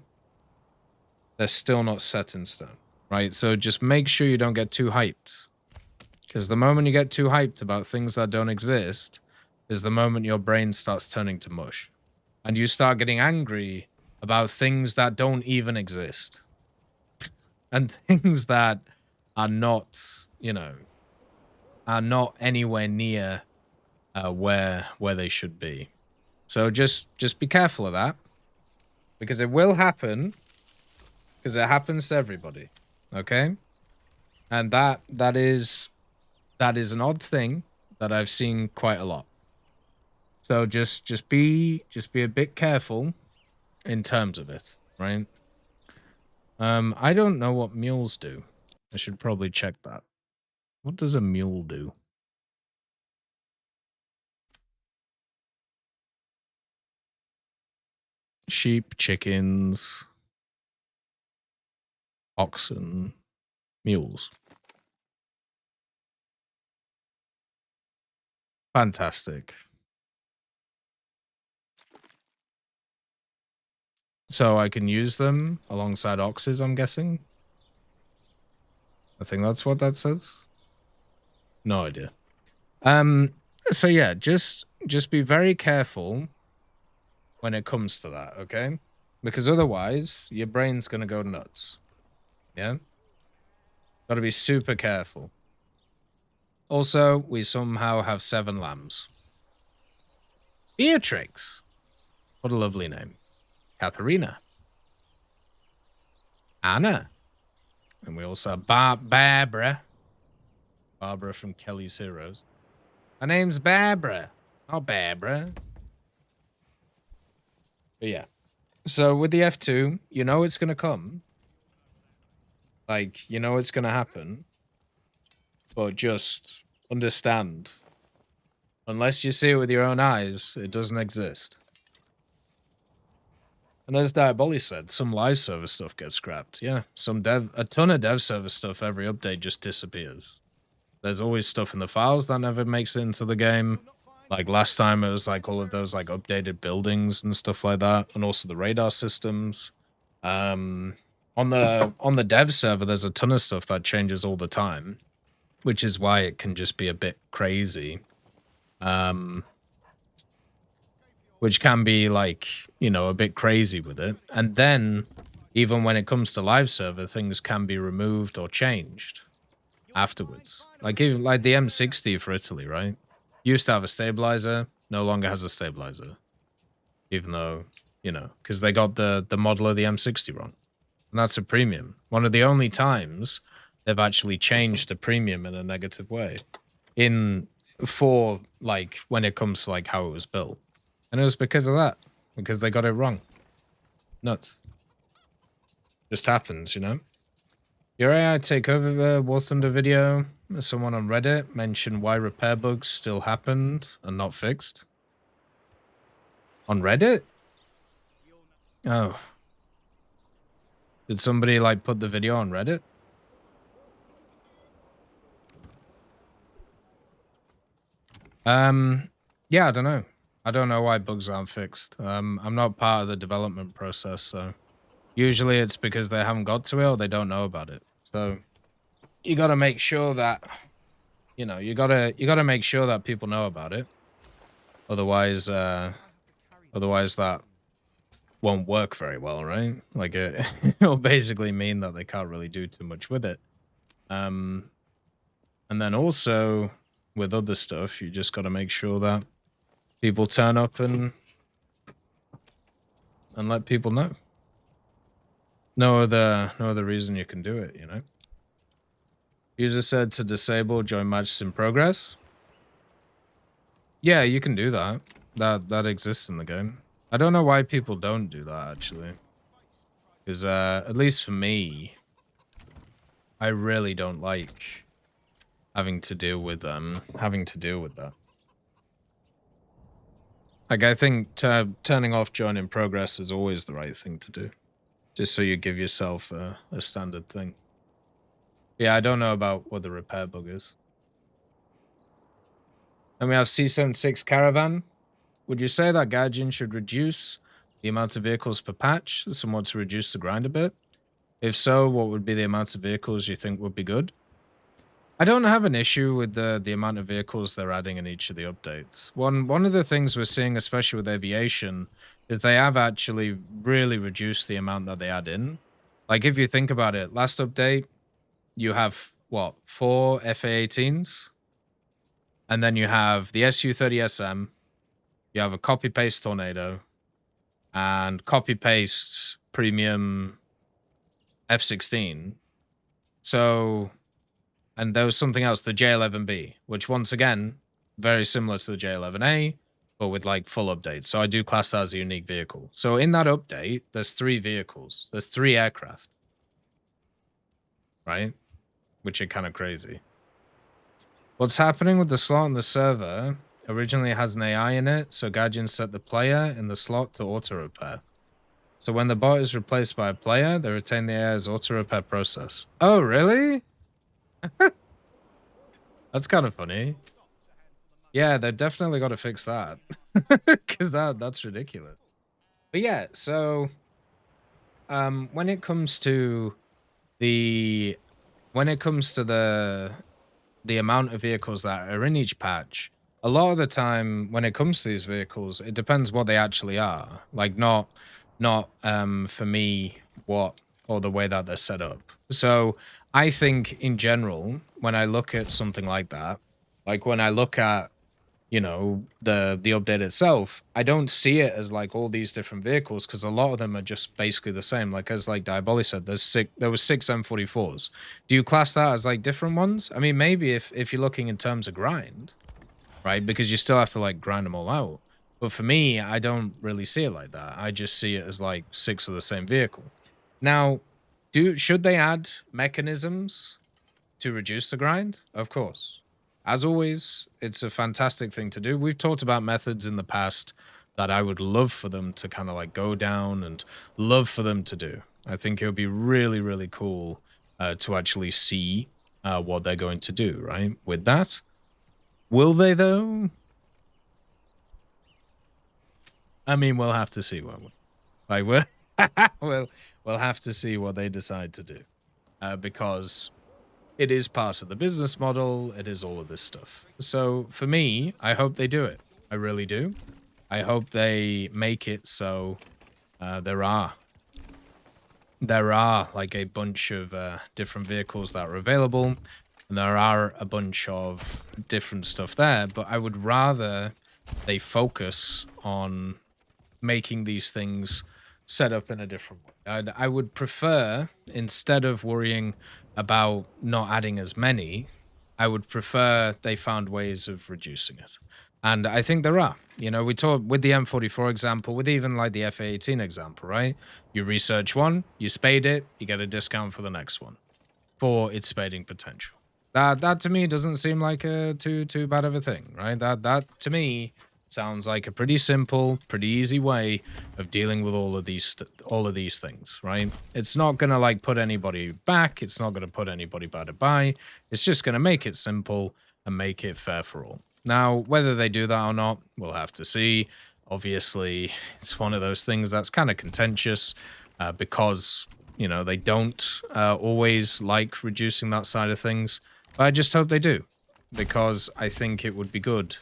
they're still not set in stone, right? So just make sure you don't get too hyped. Because the moment you get too hyped about things that don't exist is the moment your brain starts turning to mush. And you start getting angry about things that don't even exist. And things that are not, you know, are not anywhere near where they should be. So just be careful of that, because it will happen, because it happens to everybody. Okay, and that is an odd thing that I've seen quite a lot. So just be a bit careful in terms of it, right? I don't know what mules do. I should probably check that. What does a mule do? Sheep, chickens, oxen, mules. Fantastic. So I can use them alongside oxes, I'm guessing? I think that's what that says. No idea. So yeah, just be very careful when it comes to that, okay? Because otherwise, your brain's gonna go nuts. Yeah? Gotta be super careful. Also, we somehow have 7 lambs. Beatrix. What a lovely name. Katharina. Anna. And we also have Barbara. Barbara from Kelly's Heroes. Her name's Barbara. Not Barbara. But yeah. So with the F2, you know it's going to come. Like, you know it's going to happen. But just understand. Unless you see it with your own eyes, it doesn't exist. And as Diaboli said, some live server stuff gets scrapped. Yeah, a ton of dev server stuff, every update just disappears. There's always stuff in the files that never makes it into the game. Like last time, it was like all of those like updated buildings and stuff like that, and also the radar systems. On the dev server, there's a ton of stuff that changes all the time, which is why it can just be a bit crazy. Which can be like, you know, a bit crazy with it. And then even when it comes to live server, things can be removed or changed afterwards. Like even like the M60 for Italy, right? Used to have a stabilizer, no longer has a stabilizer. Even though, you know, because they got the model of the M60 wrong. And that's a premium. One of the only times they've actually changed a premium in a negative way. For like when it comes to like how it was built. And it was because of that. Because they got it wrong. Nuts. Just happens, you know? Your AI takeover War Thunder video. Someone on Reddit mentioned why repair bugs still happened and not fixed. On Reddit? Oh. Did somebody like put the video on Reddit? Yeah, I don't know. I don't know why bugs aren't fixed. I'm not part of the development process, so usually it's because they haven't got to it or they don't know about it. So you got to make sure that, you know, you got to make sure that people know about it. Otherwise that won't work very well, right? Like it'll basically mean that they can't really do too much with it. And then also with other stuff, you just got to make sure that people turn up and let people know. No other reason you can do it, you know. User said to disable join matches in progress. Yeah, you can do that. That exists in the game. I don't know why people don't do that actually. Because at least for me, I really don't like having to deal with that. Like I think turning off join in progress is always the right thing to do. Just so you give yourself a standard thing. Yeah, I don't know about what the repair bug is. And we have C76 Caravan. Would you say that Gaijin should reduce the amount of vehicles per patch, somewhat to reduce the grind a bit? If so, what would be the amount of vehicles you think would be good? I don't have an issue with the amount of vehicles they're adding in each of the updates. One of the things we're seeing, especially with aviation, is they have actually really reduced the amount that they add in. Like if you think about it, last update, you have what, 4 FA-18s? And then you have the SU-30SM, you have a copy-paste Tornado, and copy-paste premium F-16. So, and there was something else, the J11B, which once again, very similar to the J11A, but with like full updates. So I do class that as a unique vehicle. So in that update, there's 3 vehicles. There's 3 aircraft. Right? Which are kind of crazy. What's happening with the slot on the server originally has an AI in it, so Gaijin set the player in the slot to auto-repair. So when the bot is replaced by a player, they retain the AI's auto-repair process. Oh, really? That's kind of funny. Yeah, they've definitely got to fix that. Because that's ridiculous. But yeah, so when it comes to the amount of vehicles that are in each patch, a lot of the time when it comes to these vehicles, it depends what they actually are. Like not for me what or the way that they're set up. So I think in general, when I look at something like that, like when I look at, you know, the update itself, I don't see it as like all these different vehicles, because a lot of them are just basically the same. Like as like Diaboli said, there was 6 M44s. Do you class that as like different ones? I mean, maybe if you're looking in terms of grind, right? Because you still have to like grind them all out. But for me, I don't really see it like that. I just see it as like 6 of the same vehicle. Now, should they add mechanisms to reduce the grind? Of course. As always, it's a fantastic thing to do. We've talked about methods in the past that I would love for them to kind of like go down and love for them to do. I think it would be really, really cool to actually see what they're going to do, right? With that. Will they, though? I mean, we'll have to see, won't we? Like, we'll have to see what they decide to do. Because it is part of the business model. It is all of this stuff. So for me, I hope they do it. I really do. I hope they make it so there are like a bunch of different vehicles that are available, and there are a bunch of different stuff there. But I would rather they focus on making these things set up in a different way. I would prefer, instead of worrying about not adding as many, I would prefer they found ways of reducing it. And I think there are. You know, we talked with the M44 example, with even like the F-18 example, right? You research one, you spade it, you get a discount for the next one for its spading potential. That to me doesn't seem like a too bad of a thing, right? That to me sounds like a pretty simple, pretty easy way of dealing with all of these things, right? It's not gonna like put anybody back. It's not gonna put anybody bad to buy. It's just gonna make it simple and make it fair for all. Now, whether they do that or not, we'll have to see. Obviously, it's one of those things that's kind of contentious because, you know, they don't always like reducing that side of things. But I just hope they do, because I think it would be good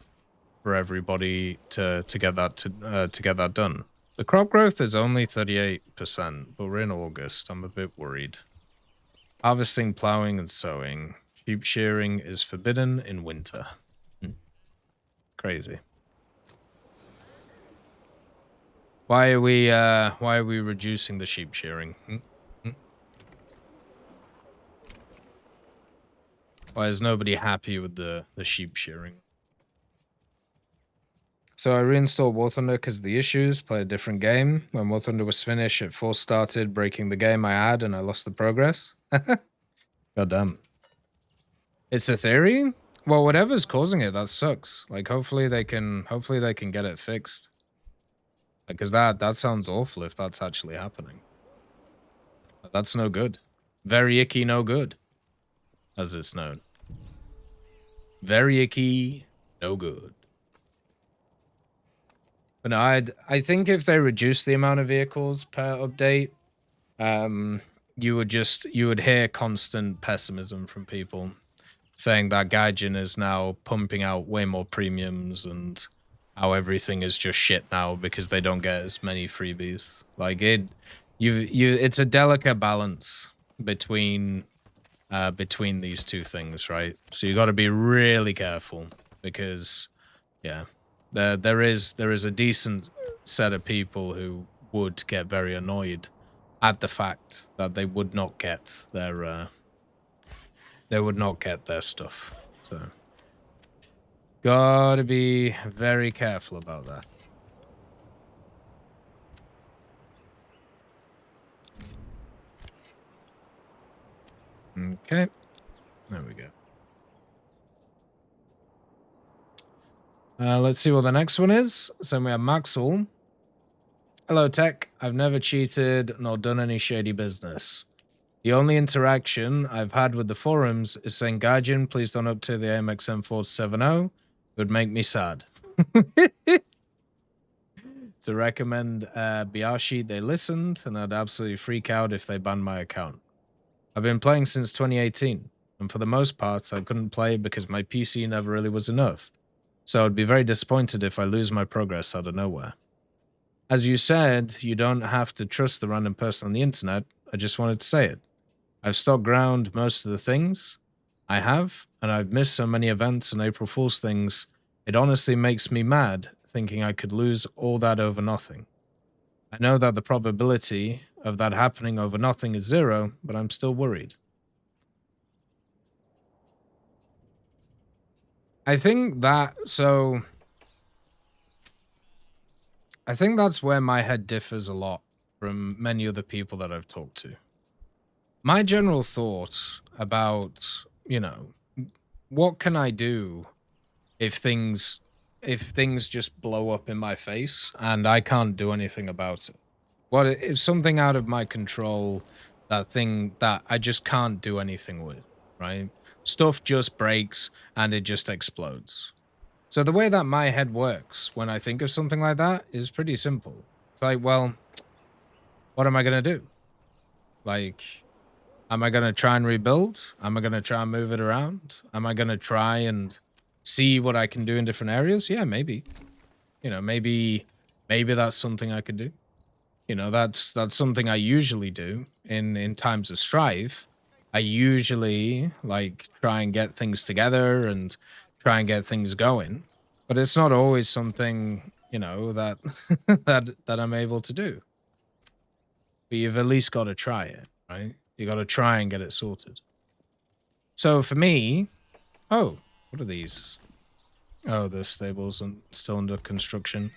for everybody to get that done. The crop growth is only 38%, but we're in August. I'm a bit worried. Harvesting, plowing, and sowing. Sheep shearing is forbidden in winter. Crazy. Why are we reducing the sheep shearing? Why is nobody happy with the sheep shearing? So I reinstalled War Thunder because of the issues, played a different game. When War Thunder was finished, it force started breaking the game I had, and I lost the progress. God damn. It's a theory? Well, whatever's causing it, that sucks. Like, hopefully they can get it fixed. Because that sounds awful if that's actually happening. That's no good. Very icky, no good. As it's known. Very icky, no good. But no, I think if they reduce the amount of vehicles per update, you would hear constant pessimism from people saying that Gaijin is now pumping out way more premiums and how everything is just shit now because they don't get as many freebies. Like it's a delicate balance between these two things, right? So you got to be really careful because yeah, there is a decent set of people who would get very annoyed at the fact that they would not get their stuff. So gotta be very careful about that. Okay, there we go. Let's see what the next one is. So we have Maxwell. Hello, Tech. I've never cheated nor done any shady business. The only interaction I've had with the forums is saying, Gaijin, please don't update the AMX M470. It would make me sad. To recommend Biashi, they listened, and I'd absolutely freak out if they banned my account. I've been playing since 2018, and for the most part, I couldn't play because my PC never really was enough. So I'd be very disappointed if I lose my progress out of nowhere. As you said, you don't have to trust the random person on the internet. I just wanted to say it. I've stopped ground most of the things I have, and I've missed so many events and April Fool's things. It honestly makes me mad thinking I could lose all that over nothing. I know that the probability of that happening over nothing is 0, but I'm still worried. I think that's where my head differs a lot from many other people that I've talked to. My general thought about, what can I do if things just blow up in my face and I can't do anything about it? What if something out of my control, that thing that I just can't do anything with, right? Stuff just breaks and it just explodes. So the way that my head works when I think of something like that is pretty simple. It's like, well, what am I going to do? Like, am I going to try and rebuild? Am I going to try and move it around? Am I going to try and see what I can do in different areas? Yeah, maybe. Maybe that's something I could do. That's something I usually do in times of strife. I usually try and get things together and try and get things going, but it's not always something, that that I'm able to do. But you've at least got to try it, right? You got to try and get it sorted. So for me, what are these? Oh, the stables are still under construction.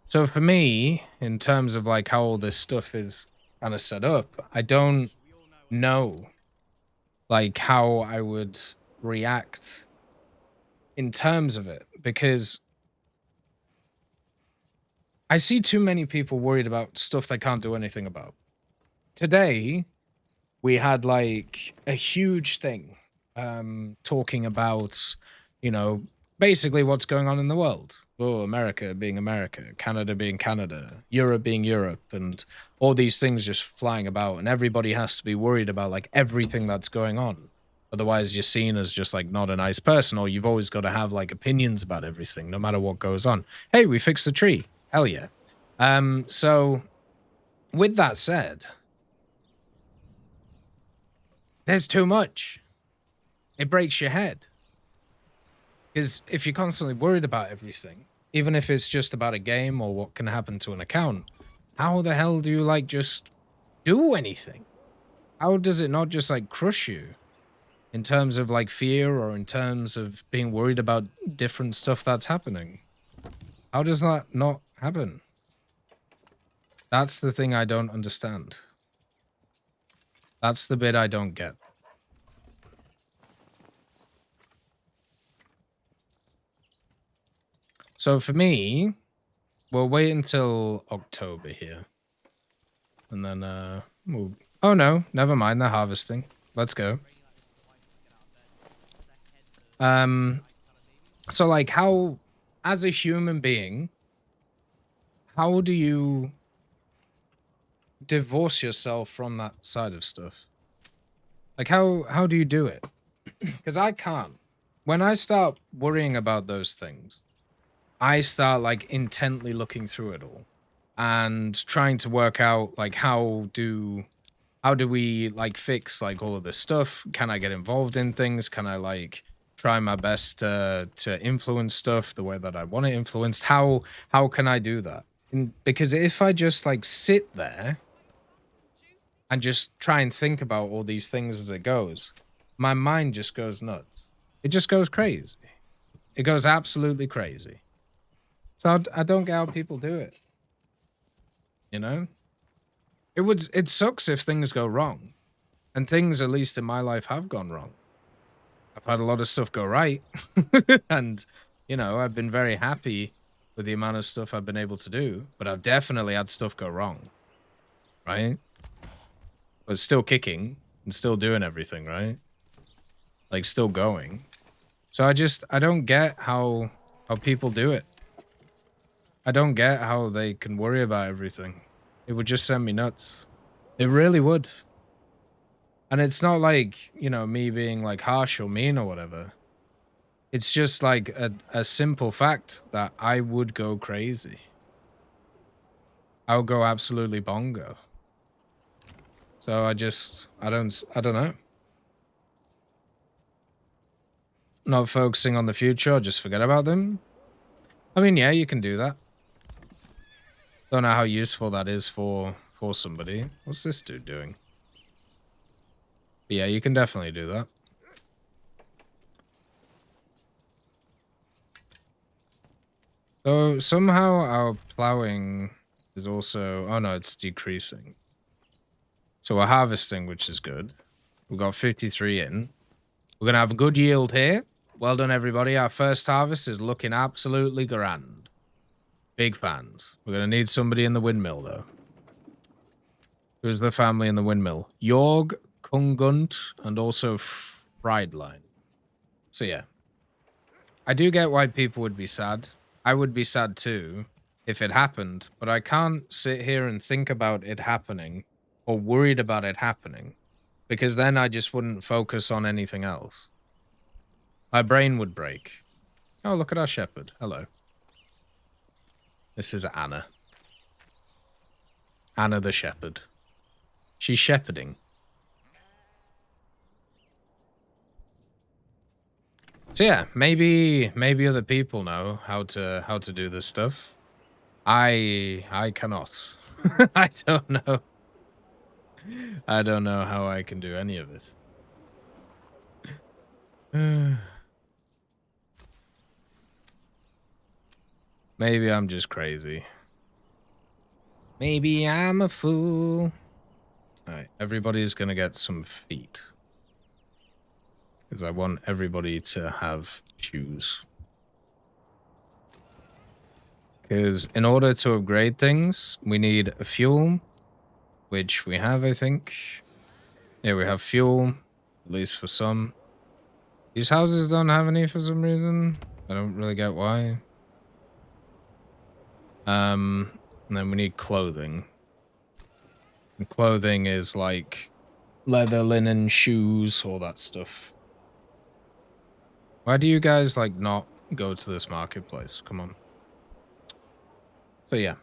So for me, in terms of how all this stuff is kind of set up, I don't know how I would react in terms of it, because I see too many people worried about stuff they can't do anything about. Today, we had a huge thing talking about, basically what's going on in the world. Oh, America being America, Canada being Canada, Europe being Europe, and all these things just flying about, and everybody has to be worried about everything that's going on. Otherwise, you're seen as just not a nice person, or you've always got to have opinions about everything, no matter what goes on. Hey, we fixed the tree. Hell yeah. So with that said, there's too much. It breaks your head. Because if you're constantly worried about everything, even if it's just about a game or what can happen to an account, how the hell do you just do anything? How does it not just crush you in terms of fear, or in terms of being worried about different stuff that's happening? How does that not happen? That's the thing I don't understand. That's the bit I don't get. So for me, we'll wait until October here. And then, we'll... Oh no, never mind, they're harvesting. Let's go. So how, as a human being, how do you divorce yourself from that side of stuff? How do you do it? Because I can't. When I start worrying about those things, I start intently looking through it all and trying to work out how do we fix all of this stuff? Can I get involved in things? Can I try my best to influence stuff the way that I want it influenced. How can I do that? Because if I just like sit there and just try and think about all these things as it goes, my mind just goes nuts. It just goes crazy. It goes absolutely crazy. So I don't get how people do it. You know? It sucks if things go wrong. And things, at least in my life, have gone wrong. I've had a lot of stuff go right. And, you know, I've been very happy with the amount of stuff I've been able to do. But I've definitely had stuff go wrong. Right? But still kicking and still doing everything, right? Like, still going. So I don't get how people do it. I don't get how they can worry about everything. It would just send me nuts. It really would. And it's not like, you know, me being like harsh or mean or whatever. It's just like a simple fact that I would go crazy. I would go absolutely bongo. So I don't know. Not focusing on the future, just forget about them. I mean, yeah, you can do that. Don't know how useful that is for somebody. What's this dude doing? But yeah, you can definitely do that. So somehow our plowing is also... Oh no, it's decreasing. So we're harvesting, which is good. We've got 53 in. We're going to have a good yield here. Well done, everybody. Our first harvest is looking absolutely grand. Big fans. We're going to need somebody in the windmill, though. Who's the family in the windmill? Jorg, Kungunt, and also Friedline. So yeah. I do get why people would be sad. I would be sad too if it happened, but I can't sit here and think about it happening or worried about it happening, because then I just wouldn't focus on anything else. My brain would break. Oh, look at our shepherd. Hello. This is Anna. Anna the shepherd. She's shepherding. So yeah, maybe other people know how to do this stuff. I cannot. I don't know. I don't know how I can do any of it. Maybe I'm just crazy. Maybe I'm a fool. Alright, everybody's gonna get some feet. Because I want everybody to have shoes. Because in order to upgrade things, we need a fuel, which we have, I think. Yeah, we have fuel, at least for some. These houses don't have any for some reason. I don't really get why. And then we need clothing. And clothing is like leather, linen, shoes, all that stuff. Why do you guys like not go to this marketplace? Come on. So yeah,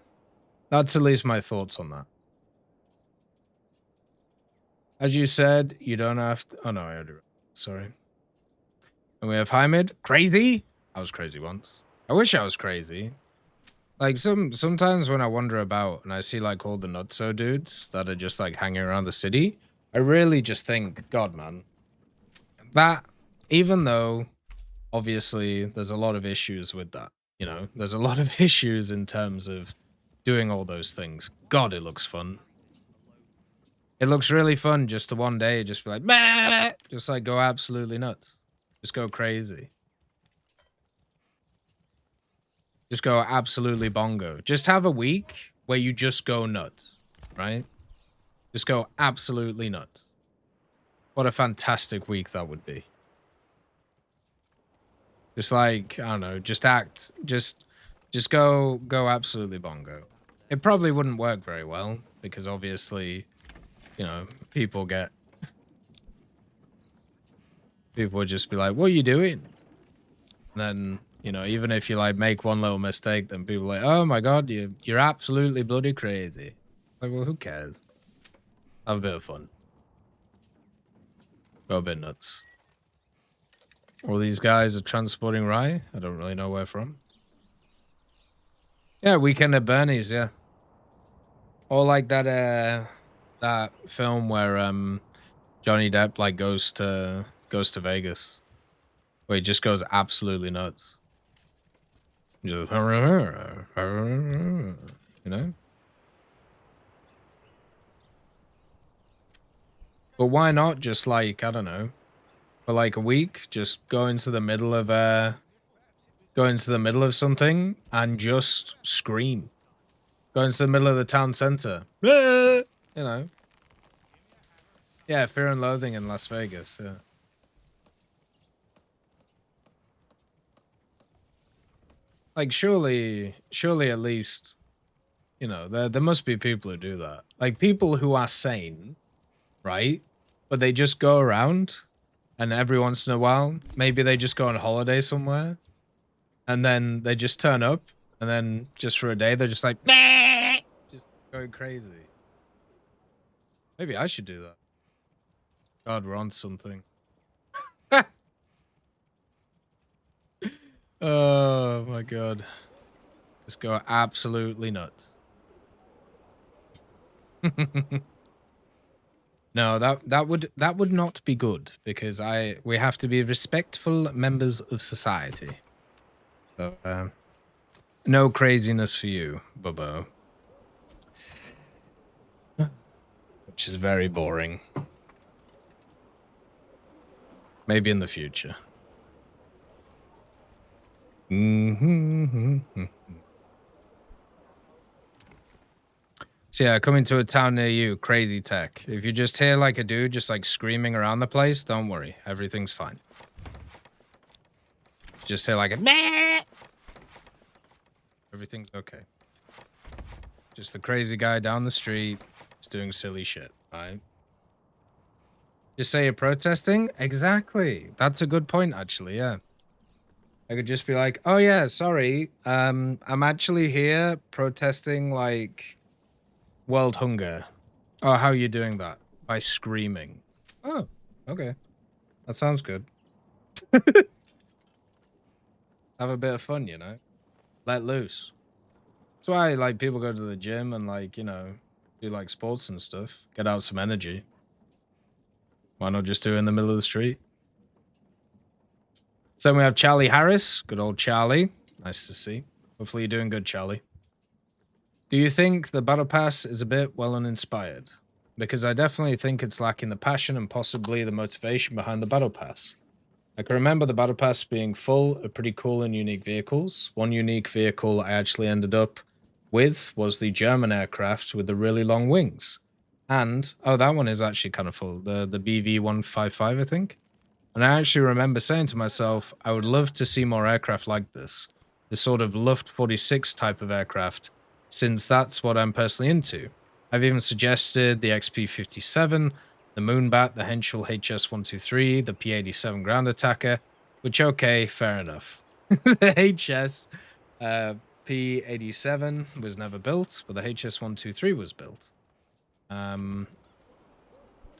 that's at least my thoughts on that. As you said, you don't have to... Oh no, I already read. Sorry. And we have Hamid. Crazy? I was crazy once. I wish I was crazy. Like sometimes when I wander about and I see like all the nutso dudes that are just like hanging around the city, I really just think, God, man, that even though obviously there's a lot of issues with that, you know, there's a lot of issues in terms of doing all those things. God, it looks fun. It looks really fun just to one day just be like, bah! Just like go absolutely nuts. Just go crazy. Just go absolutely bongo. Just have a week where you just go nuts, right? Just go absolutely nuts. What a fantastic week that would be. Just like, I don't know, just go absolutely bongo. It probably wouldn't work very well because obviously, you know, people would just be like, what are you doing? And then, you know, even if you like make one little mistake, then people are like, oh my God, you're absolutely bloody crazy. Like, well, who cares? Have a bit of fun. Go a bit nuts. All these guys are transporting rye. I don't really know where from. Yeah, Weekend at Bernie's, yeah. Or like that film where Johnny Depp like goes to Vegas. Where he just goes absolutely nuts. Just, you know? But why not just like, I don't know, for like a week, just go into the middle of something and just scream. Go into the middle of the town center. You know. Yeah, Fear and Loathing in Las Vegas, yeah. Like surely at least, you know, there must be people who do that. Like people who are sane, right? But they just go around and every once in a while, maybe they just go on holiday somewhere and then they just turn up and then just for a day they're just like meh! Just going crazy. Maybe I should do that. God, we're on something. Oh my god. Just go absolutely nuts. No, that would not be good because we have to be respectful members of society. So no craziness for you, Bubbo. Which is very boring. Maybe in the future. So yeah, coming to a town near you, crazy tech. If you just hear like a dude just like screaming around the place, don't worry. Everything's fine. Just hear like a meh! Everything's okay. Just the crazy guy down the street is doing silly shit, right? Just say you're protesting? Exactly. That's a good point, actually, yeah. I could just be like, oh yeah, sorry. I'm actually here protesting like world hunger. Oh, how are you doing that? By screaming. Oh, okay. That sounds good. Have a bit of fun, you know? Let loose. That's why like people go to the gym and like, you know, do like sports and stuff. Get out some energy. Why not just do it in the middle of the street? So we have Charlie Harris. Good old Charlie. Nice to see. Hopefully you're doing good, Charlie. Do you think the Battle Pass is a bit well uninspired? Because I definitely think it's lacking the passion and possibly the motivation behind the Battle Pass. I can remember the Battle Pass being full of pretty cool and unique vehicles. One unique vehicle I actually ended up with was the German aircraft with the really long wings. And, oh, that one is actually kind of full. The BV-155, I think. And I actually remember saying to myself, I would love to see more aircraft like this. This sort of Luft 46 type of aircraft, since that's what I'm personally into. I've even suggested the XP-57, the Moonbat, the Henschel HS-123, the P-87 ground attacker, which, okay, fair enough. The HS P-87 was never built, but the HS-123 was built.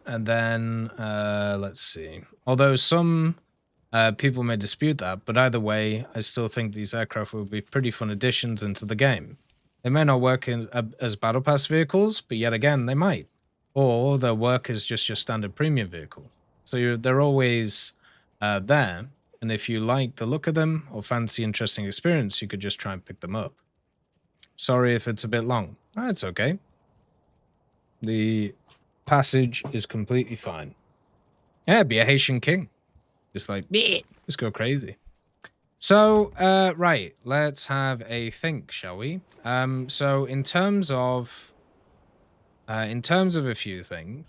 And then, let's see. Although some people may dispute that, but either way, I still think these aircraft will be pretty fun additions into the game. They may not work as Battle Pass vehicles, but yet again, they might. Or they'll work as just your standard premium vehicle. So they're always there, and if you like the look of them or fancy interesting experience, you could just try and pick them up. Sorry if it's a bit long. It's okay. The passage is completely fine. Yeah, be a Haitian king. Just like, just go crazy. So, right, let's have a think, shall we? So in terms of a few things.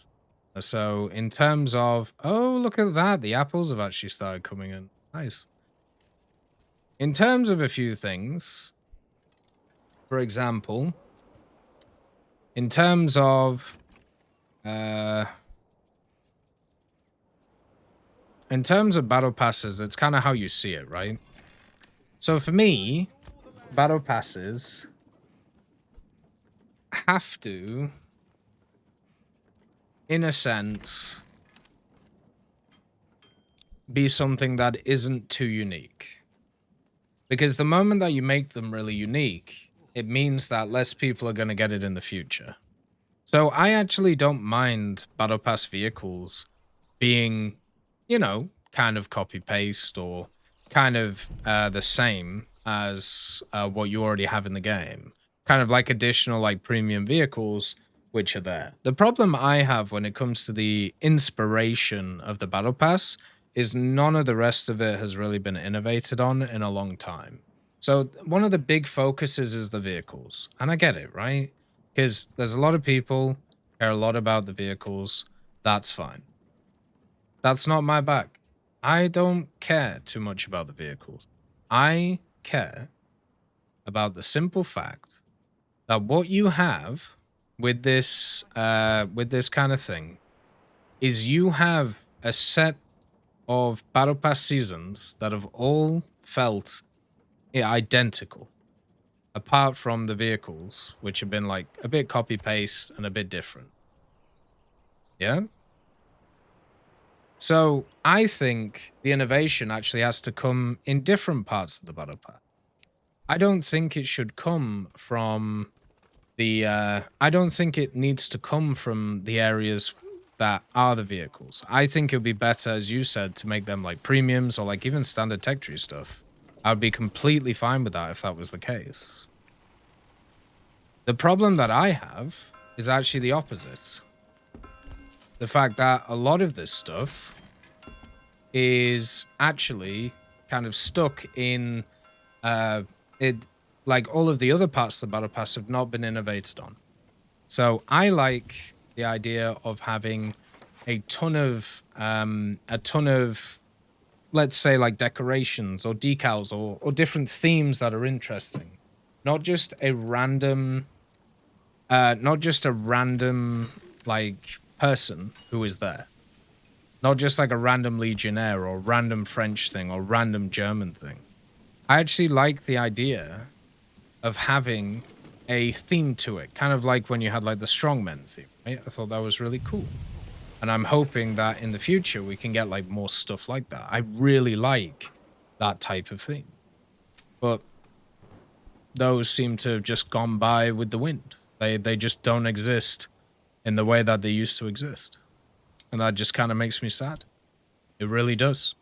So in terms of, oh, look at that. The apples have actually started coming in. Nice. In terms of a few things, for example, in terms of, battle passes, it's kind of how you see it, right? So for me, battle passes have to, in a sense, be something that isn't too unique. Because the moment that you make them really unique, it means that less people are going to get it in the future. So I actually don't mind Battle Pass vehicles being, you know, kind of copy paste or kind of the same as what you already have in the game. Kind of like additional like premium vehicles which are there. The problem I have when it comes to the inspiration of the Battle Pass is none of the rest of it has really been innovated on in a long time. So one of the big focuses is the vehicles. And I get it, right? Because there's a lot of people care a lot about the vehicles. That's fine. That's not my bag. I don't care too much about the vehicles. I care about the simple fact that what you have with this kind of thing is you have a set of Battle Pass seasons that have all felt identical, apart from the vehicles, which have been like a bit copy paste and a bit different. Yeah. So I think the innovation actually has to come in different parts of the Battle Pass. I don't think it should come from the. I don't think it needs to come from the areas that are the vehicles. I think it would be better, as you said, to make them like premiums or like even standard tech tree stuff. I would be completely fine with that if that was the case. The problem that I have is actually the opposite. The fact that a lot of this stuff is actually kind of stuck in it, like all of the other parts of the Battle Pass have not been innovated on. So I like the idea of having a ton of let's say like decorations or decals or different themes that are interesting. Not just a random like person who is there. Not just like a random legionnaire or random French thing or random German thing. I actually like the idea of having a theme to it, kind of like when you had like the strongmen theme, right? I thought that was really cool. And I'm hoping that in the future we can get like more stuff like that. I really like that type of theme. But those seem to have just gone by with the wind. They just don't exist in the way that they used to exist. And that just kind of makes me sad. It really does.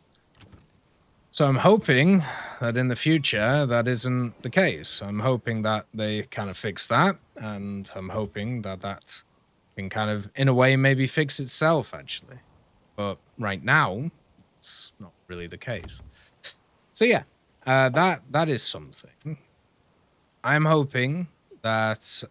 So I'm hoping that in the future that isn't the case. I'm hoping that they kind of fix that, and I'm hoping that that can kind of, in a way, maybe fix itself, actually. But right now, it's not really the case. So yeah, that is something. I'm hoping that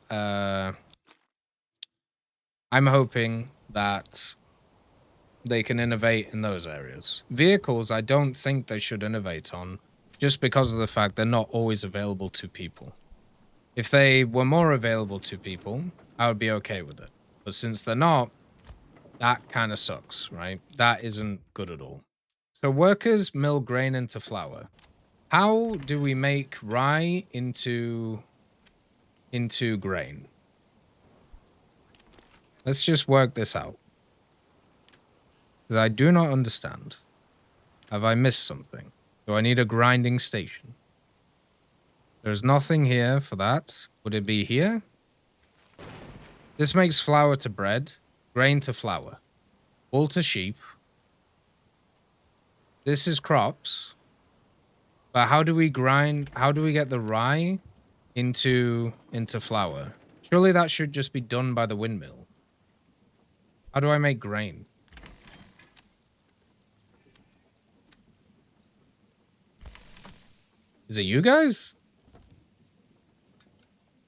they can innovate in those areas. Vehicles, I don't think they should innovate on, just because of the fact they're not always available to people. If they were more available to people, I would be okay with it. But since they're not, that kind of sucks, right? That isn't good at all. So workers mill grain into flour. How do we make rye into grain? Let's just work this out. Because I do not understand. Have I missed something? Do I need a grinding station? There's nothing here for that. Would it be here? This makes flour to bread, grain to flour, wool to sheep. This is crops. But how do we grind? How do we get the rye into flour? Surely that should just be done by the windmill. How do I make grain? Is it you guys?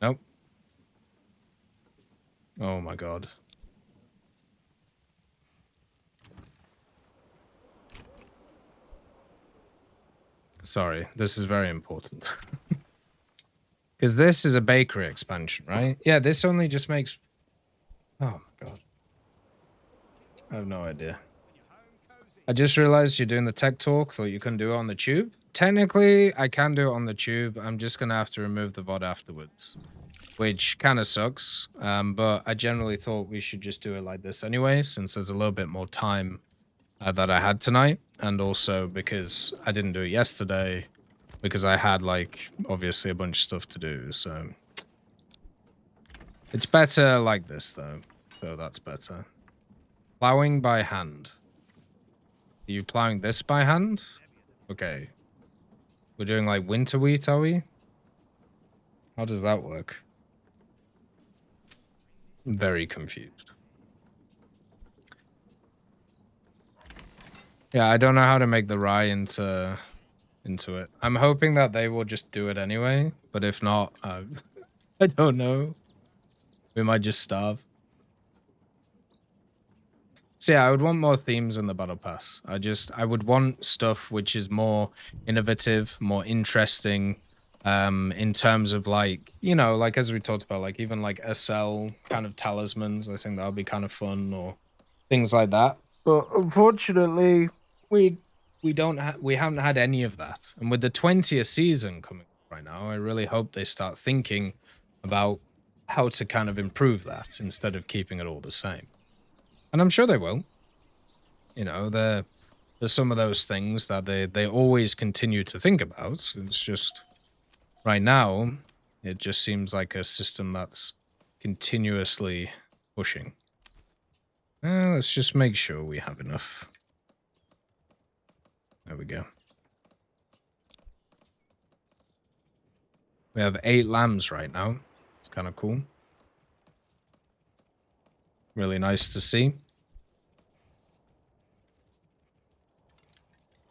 Nope. Oh my god. Sorry, this is very important. Because this is a bakery expansion, right? Yeah, this only just makes... Oh my god. I have no idea. I just realized you're doing the tech talk. Thought you couldn't do it on the tube. Technically, I can do it on the tube. I'm just going to have to remove the VOD afterwards, which kind of sucks. But I generally thought we should just do it like this anyway, since there's a little bit more time that I had tonight, and also because I didn't do it yesterday because I had, like, obviously a bunch of stuff to do, so it's better like this, though, so that's better. Plowing by hand. Are you plowing this by hand? Okay. We're doing, like, winter wheat, are we? How does that work? I'm very confused. Yeah, I don't know how to make the rye into it. I'm hoping that they will just do it anyway, but if not, I don't know. We might just starve. So yeah, I would want more themes in the battle pass. I would want stuff which is more innovative, more interesting, in terms of, like, you know, like as we talked about, like even like SL kind of talismans. I think that would be kind of fun, or things like that. But unfortunately, we we haven't had any of that. And with the 20th season coming up right now, I really hope they start thinking about how to kind of improve that instead of keeping it all the same. And I'm sure they will. You know, there's some of those things that they always continue to think about. It's just right now, it just seems like a system that's continuously pushing. Let's just make sure we have enough. There we go. We have 8 lambs right now. It's kind of cool. Really nice to see.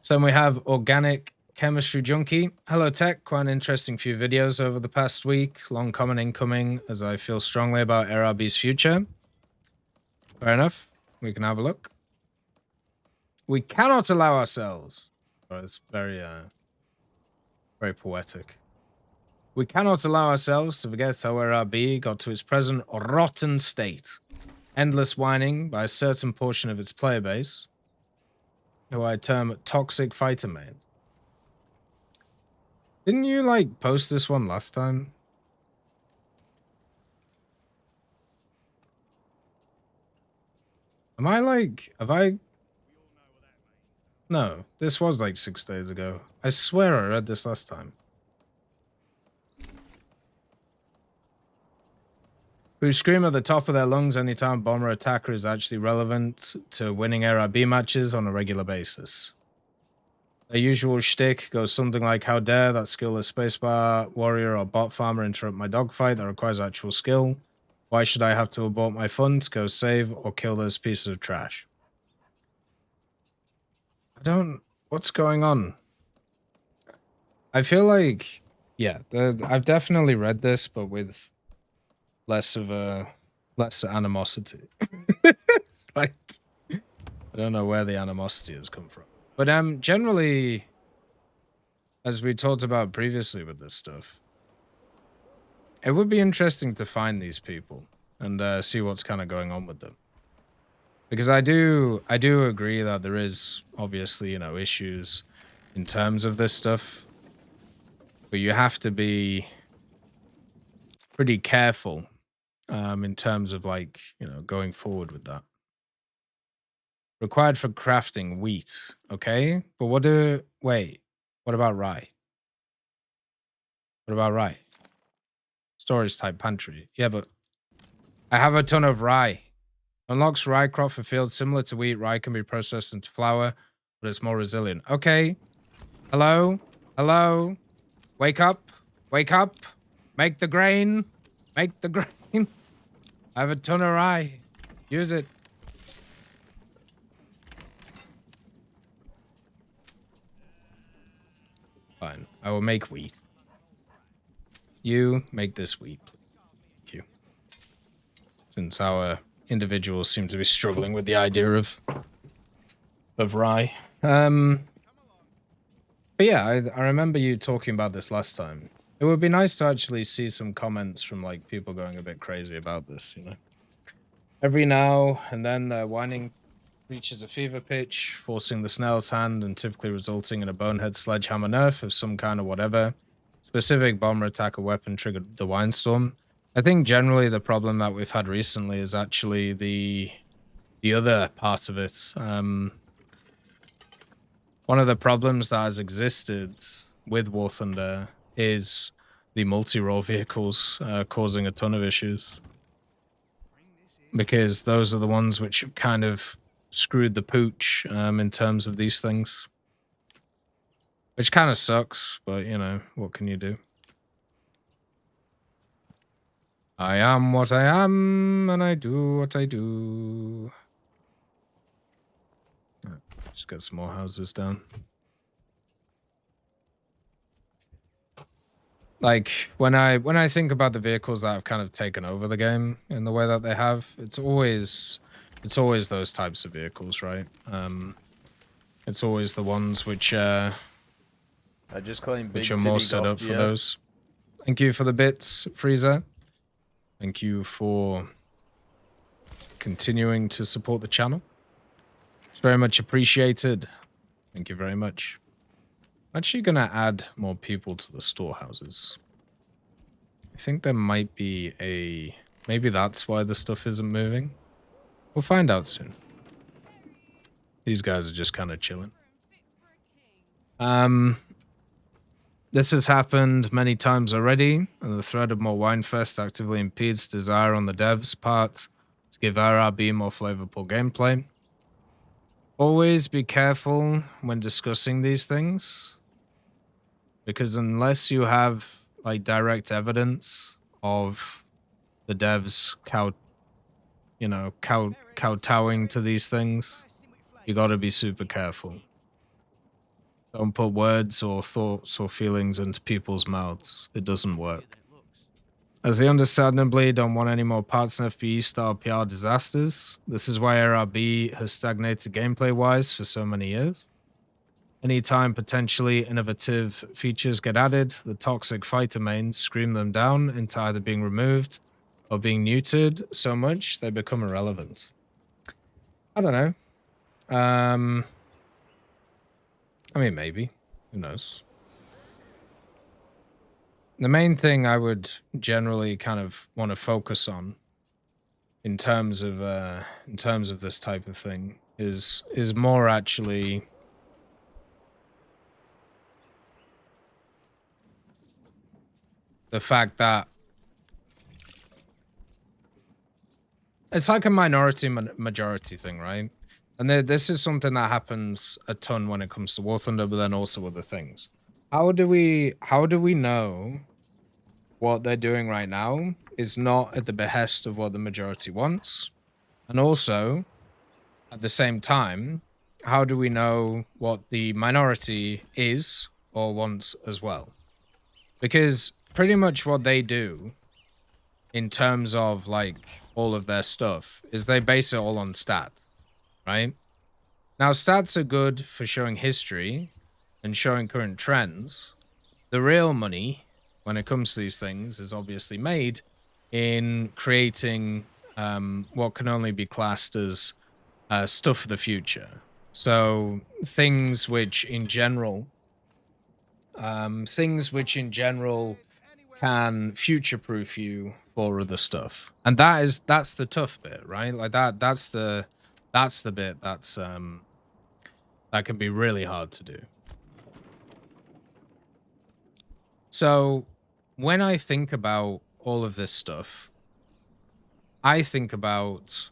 So we have Organic Chemistry Junkie. Hello, Tech. Quite an interesting few videos over the past week. Long comment incoming, as I feel strongly about AirRB's future. Fair enough. We can have a look. We cannot allow ourselves. Oh, it's very, very poetic. We cannot allow ourselves to forget how AirRB got to its present rotten state. Endless whining by a certain portion of its player base, who I term toxic fighter mains. Didn't you, like, post this one last time? Am I, like, have I... No, this was, like, 6 days ago. I swear I read this last time. Who scream at the top of their lungs anytime bomber attacker is actually relevant to winning AirRB matches on a regular basis. Their usual shtick goes something like, how dare that skillless spacebar warrior or bot farmer interrupt my dogfight that requires actual skill? Why should I have to abort my fun to go save or kill those pieces of trash? I don't... What's going on? I feel like... Yeah, I've definitely read this, but with less animosity. Like, I don't know where the animosity has come from. But generally, as we talked about previously with this stuff, it would be interesting to find these people and see what's kind of going on with them. Because I do agree that there is obviously, you know, issues in terms of this stuff, but you have to be pretty careful in terms of, like, you know, going forward with that. Required for crafting wheat, okay? But what about rye? What about rye? Storage type pantry. Yeah, but I have a ton of rye. Unlocks rye crop for fields similar to wheat. Rye can be processed into flour, but it's more resilient. Okay. Hello? Hello? Wake up. Wake up. Make the grain. Make the grain. I have a ton of rye. Use it. Fine. I will make wheat. You make this wheat, please. Thank you. Since our individuals seem to be struggling with the idea of rye. But yeah, I remember you talking about this last time. It would be nice to actually see some comments from, like, people going a bit crazy about this, you know. Every now and then their whining reaches a fever pitch, forcing the snail's hand and typically resulting in a bonehead sledgehammer nerf of some kind of whatever. Specific bomber attack or weapon triggered the windstorm. I think generally the problem that we've had recently is actually the other part of it. one of the problems that has existed with War Thunder is the multi-role vehicles causing a ton of issues. Because those are the ones which have kind of screwed the pooch in terms of these things. Which kind of sucks, but, you know, what can you do? I am what I am, and I do what I do. Just get some more houses down. Like, when I think about the vehicles that have kind of taken over the game in the way that they have, it's always those types of vehicles, right? It's always the ones which I just claimed which are more set up for those. Thank you for the bits, Freezer. Thank you for continuing to support the channel. It's very much appreciated. Thank you very much. I'm actually going to add more people to the storehouses. I think there might be a... Maybe that's why the stuff isn't moving. We'll find out soon. These guys are just kind of chilling. This has happened many times already, and the threat of more Winefest actively impedes desire on the devs' part to give RRB more flavorful gameplay. Always be careful when discussing these things, because unless you have like direct evidence of the devs kowtowing to these things, you got to be super careful. Don't put words or thoughts or feelings into people's mouths. It doesn't work. As they understandably don't want any more parts and FPE style PR disasters, this is why RRB has stagnated gameplay-wise for so many years. Anytime potentially innovative features get added, the toxic fighter mains scream them down into either being removed or being neutered so much they become irrelevant. I don't know. I mean, maybe. Who knows? The main thing I would generally kind of want to focus on in terms of this type of thing is more actually the fact that it's like a minority majority thing, right? And this is something that happens a ton when it comes to War Thunder, but then also other things. How do we know what they're doing right now is not at the behest of what the majority wants? And also, at the same time, how do we know what the minority is or wants as well? Because pretty much what they do in terms of like all of their stuff is they base it all on stats, right? Now, stats are good for showing history and showing current trends. The real money when it comes to these things is obviously made in creating what can only be classed as stuff for the future. So things which in general can future-proof you for other stuff. And that's the tough bit, right? Like that's the bit that's that can be really hard to do. So when I think about all of this stuff, I think about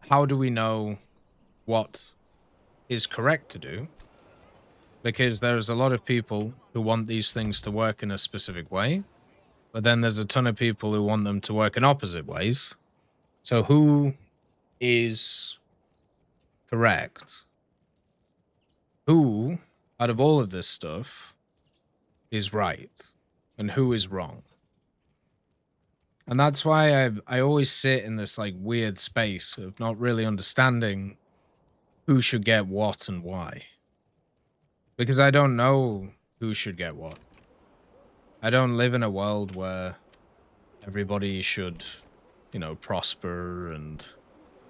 how do we know what is correct to do? Because there's a lot of people who want these things to work in a specific way, but then there's a ton of people who want them to work in opposite ways. So who is correct? Who, out of all of this stuff, is right? And who is wrong? And that's why I always sit in this like weird space of not really understanding who should get what and why. Because I don't know who should get what. I don't live in a world where everybody should, you know, prosper and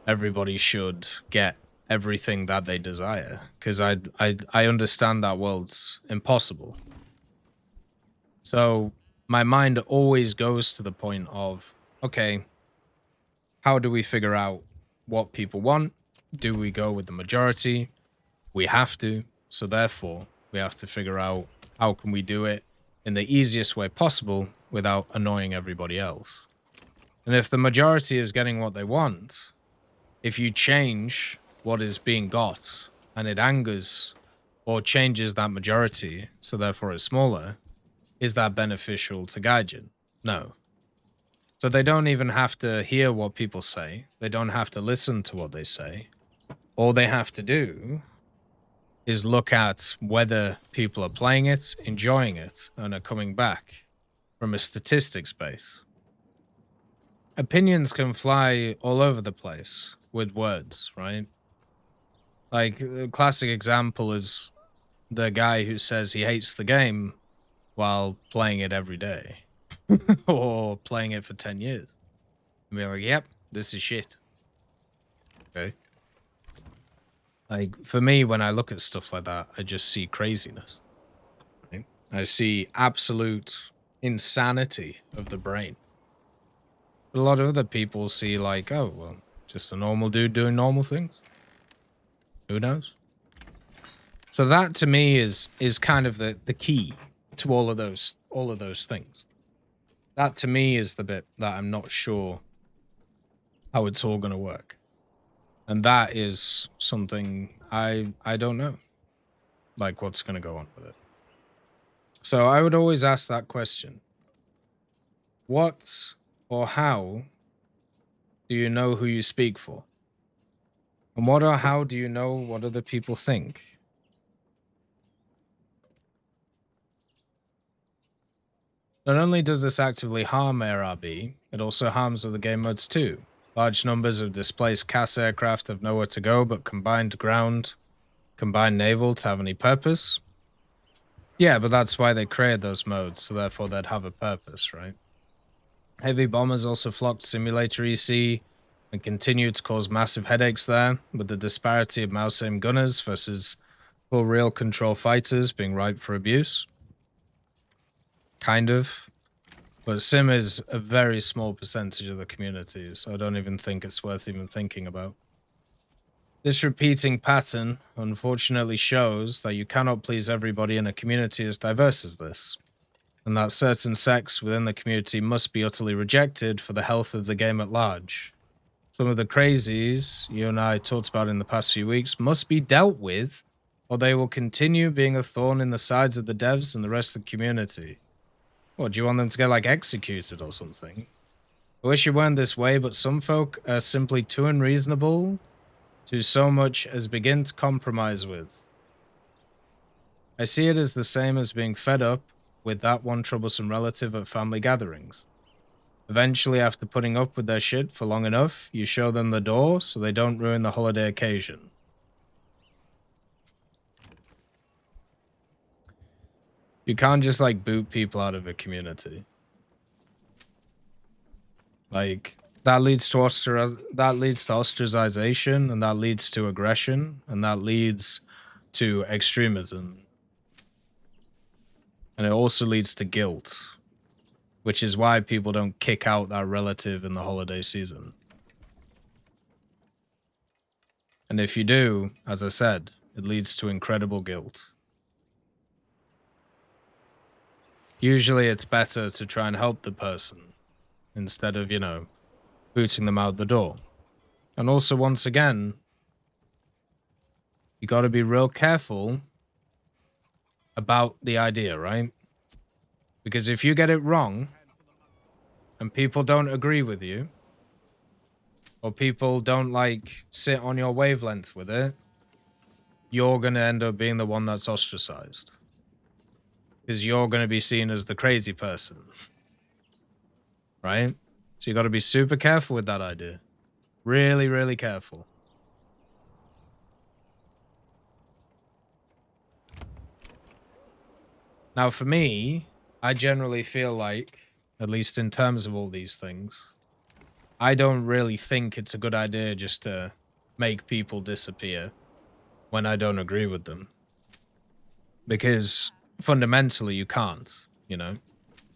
everybody should get everything that they desire. Because I understand that world's impossible. So my mind always goes to the point of, okay, how do we figure out what people want? Do we go with the majority? We have to. So therefore, we have to figure out how can we do it in the easiest way possible without annoying everybody else. And if the majority is getting what they want, if you change what is being got and it angers or changes that majority, so therefore it's smaller, is that beneficial to Gaijin? No. So they don't even have to hear what people say. They don't have to listen to what they say. All they have to do is look at whether people are playing it, enjoying it, and are coming back from a statistics base. Opinions can fly all over the place with words, right? Like, a classic example is the guy who says he hates the game while playing it every day or playing it for 10 years. And be like, yep, this is shit. Okay. Like, for me, when I look at stuff like that, I just see craziness. Right? I see absolute insanity of the brain. But a lot of other people see like, oh, well, just a normal dude doing normal things. Who knows? So that to me is kind of the key to all of those things. That to me is the bit that I'm not sure how it's all going to work. And that is something I don't know. Like what's going to go on with it. So I would always ask that question. What or how do you know who you speak for? And what or how do you know what other people think? Not only does this actively harm ARB, it also harms other game modes too. Large numbers of displaced CAS aircraft have nowhere to go but combined ground, combined naval to have any purpose. Yeah, but that's why they created those modes, so therefore they'd have a purpose, right? Heavy bombers also flocked Simulator EC and continue to cause massive headaches there, with the disparity of mouse-aim gunners versus full real control fighters being ripe for abuse. Kind of. But Sim is a very small percentage of the community, so I don't even think it's worth even thinking about. This repeating pattern unfortunately shows that you cannot please everybody in a community as diverse as this, and that certain sects within the community must be utterly rejected for the health of the game at large. Some of the crazies you and I talked about in the past few weeks must be dealt with, or they will continue being a thorn in the sides of the devs and the rest of the community. What, do you want them to get, like, executed or something? I wish it weren't this way, but some folk are simply too unreasonable to so much as begin to compromise with. I see it as the same as being fed up with that one troublesome relative at family gatherings. Eventually, after putting up with their shit for long enough, you show them the door so they don't ruin the holiday occasion. You can't just, like, boot people out of a community. Like, that leads to ostracization, and that leads to aggression, and that leads to extremism. And it also leads to guilt, which is why people don't kick out that relative in the holiday season. And if you do, as I said, it leads to incredible guilt. Usually it's better to try and help the person instead of, you know, booting them out the door. And also, once again, you got to be real careful about the idea, right? Because if you get it wrong and people don't agree with you, or people don't, like, sit on your wavelength with it, you're going to end up being the one that's ostracized. Because you're going to be seen as the crazy person. Right? So you got to be super careful with that idea. Really, really careful. Now, for me, I generally feel like, at least in terms of all these things, I don't really think it's a good idea just to make people disappear when I don't agree with them. Because fundamentally, you can't, you know?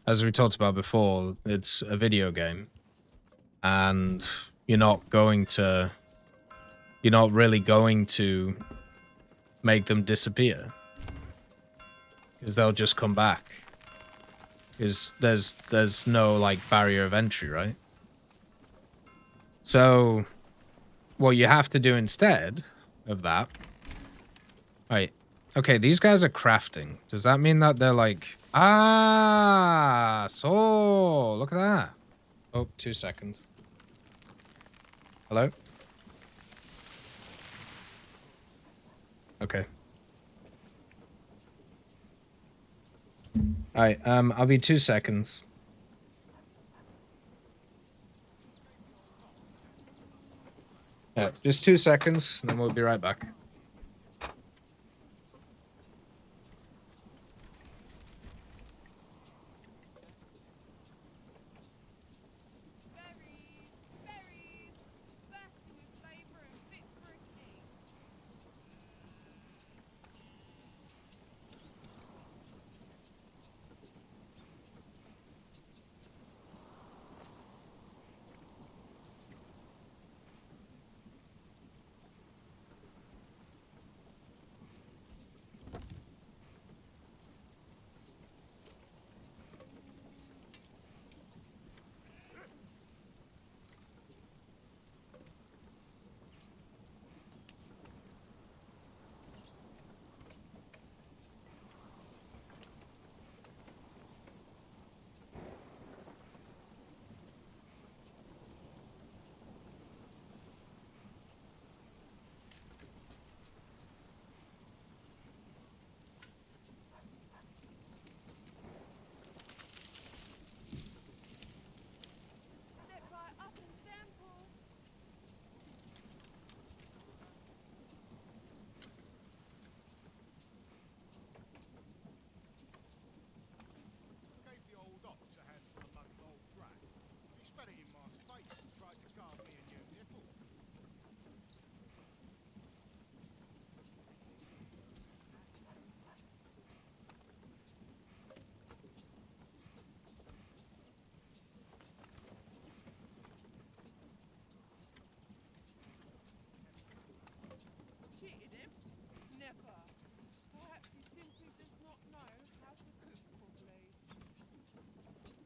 As we talked about before, it's a video game. And you're not really going to make them disappear. Because they'll just come back. Because there's no, like, barrier of entry, right? So, what you have to do instead of that... Right. Okay, these guys are crafting. Does that mean that they're like... Ah! So, look at that. Oh, 2 seconds. Hello? Okay. Alright, I'll be 2 seconds. Yeah, just 2 seconds, and then we'll be right back.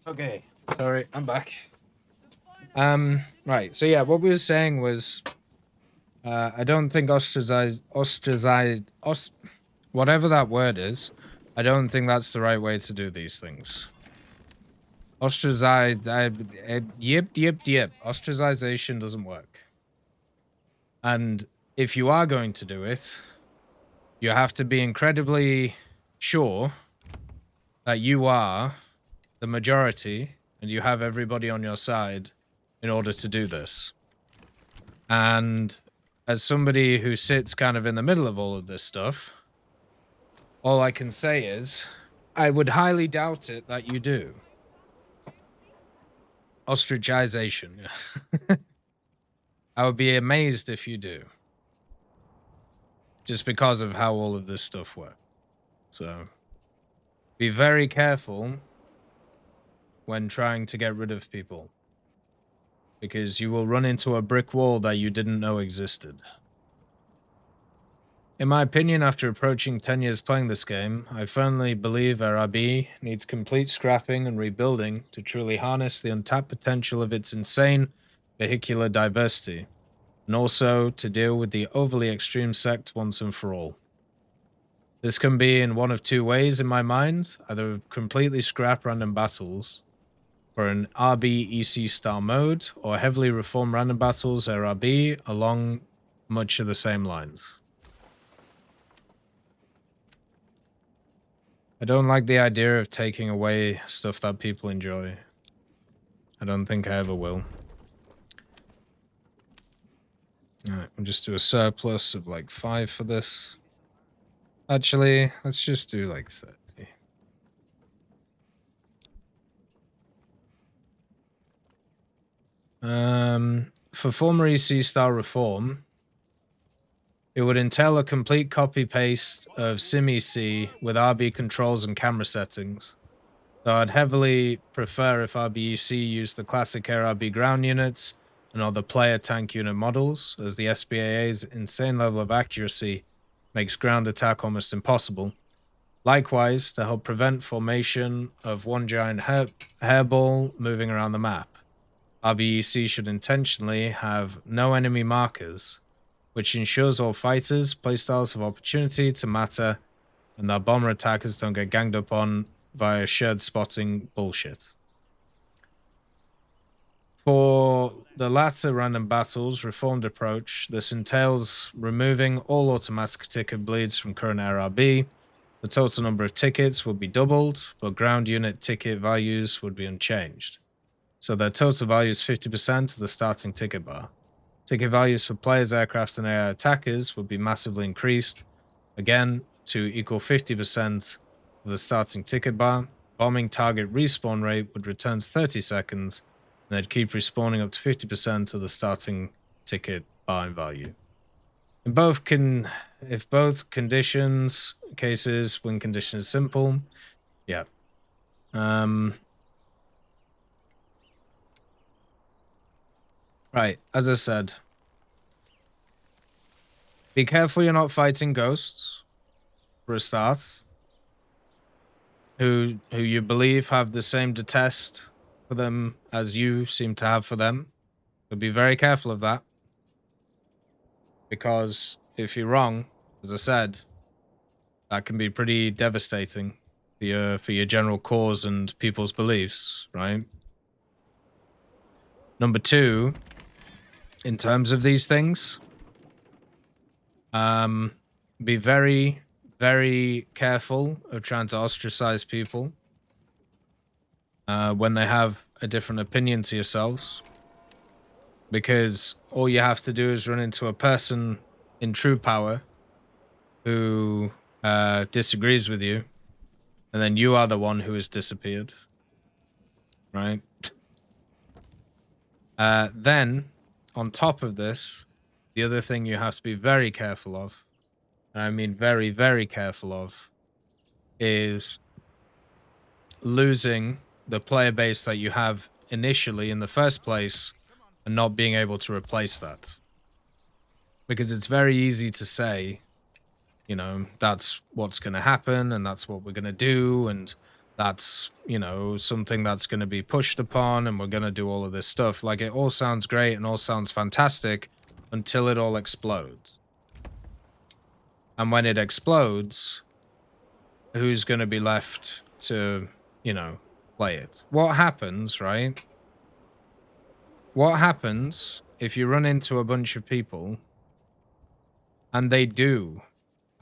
Okay, sorry, I'm back. Right, so yeah, what we were saying was, I don't think whatever that word is, I don't think that's the right way to do these things. Ostracization doesn't work. And if you are going to do it, you have to be incredibly sure that you are the majority and you have everybody on your side in order to do this. And as somebody who sits kind of in the middle of all of this stuff, all I can say is, I would highly doubt it that you do. Ostracization. I would be amazed if you do. Just because of how all of this stuff works. So, be very careful when trying to get rid of people. Because you will run into a brick wall that you didn't know existed. In my opinion, after approaching 10 years playing this game, I firmly believe RRB needs complete scrapping and rebuilding to truly harness the untapped potential of its insane vehicular diversity, and also to deal with the overly extreme sect once and for all. This can be in one of 2 ways in my mind, either completely scrap random battles, or an RB-EC style mode, or heavily reform random battles RRB along much of the same lines. I don't like the idea of taking away stuff that people enjoy. I don't think I ever will. Alright, we'll just do a surplus of like 5 for this. Actually, let's just do like 30. For former EC style reform, it would entail a complete copy-paste of SimEC with RB controls and camera settings. Though I'd heavily prefer if RBEC used the classic RB ground units and other player tank unit models, as the SBAA's insane level of accuracy makes ground attack almost impossible. Likewise, to help prevent formation of one giant hairball moving around the map, RBEC should intentionally have no enemy markers, which ensures all fighters' playstyles have opportunity to matter and that bomber attackers don't get ganged up on via shared spotting bullshit. For the latter random battles reformed approach, this entails removing all automatic ticket bleeds from current RRB. The total number of tickets would be doubled, but ground unit ticket values would be unchanged. So their total value is 50% of the starting ticket bar. Ticket values for players, aircraft, and AI attackers would be massively increased, again, to equal 50% of the starting ticket bar. Bombing target respawn rate would return to 30 seconds, and they'd keep respawning up to 50% of the starting ticket bar in value. If both cases, win condition is simple. Yeah. Right, as I said, be careful you're not fighting ghosts for a start, who you believe have the same detest for them as you seem to have for them. But be very careful of that, because if you're wrong, as I said, that can be pretty devastating for your general cause and people's beliefs, right? Number two, in terms of these things, be very, very careful of trying to ostracize people when they have a different opinion to yourselves, because all you have to do is run into a person in true power who disagrees with you, and then you are the one who has disappeared, right? Then, on top of this, the other thing you have to be very careful of, and I mean very, very careful of, is losing the player base that you have initially in the first place and not being able to replace that. Because it's very easy to say, you know, that's what's going to happen and that's what we're going to do, and that's, you know, something that's going to be pushed upon, and we're going to do all of this stuff. Like, it all sounds great and all sounds fantastic until it all explodes. And when it explodes, who's going to be left to, you know, play it? What happens, right? What happens if you run into a bunch of people and they do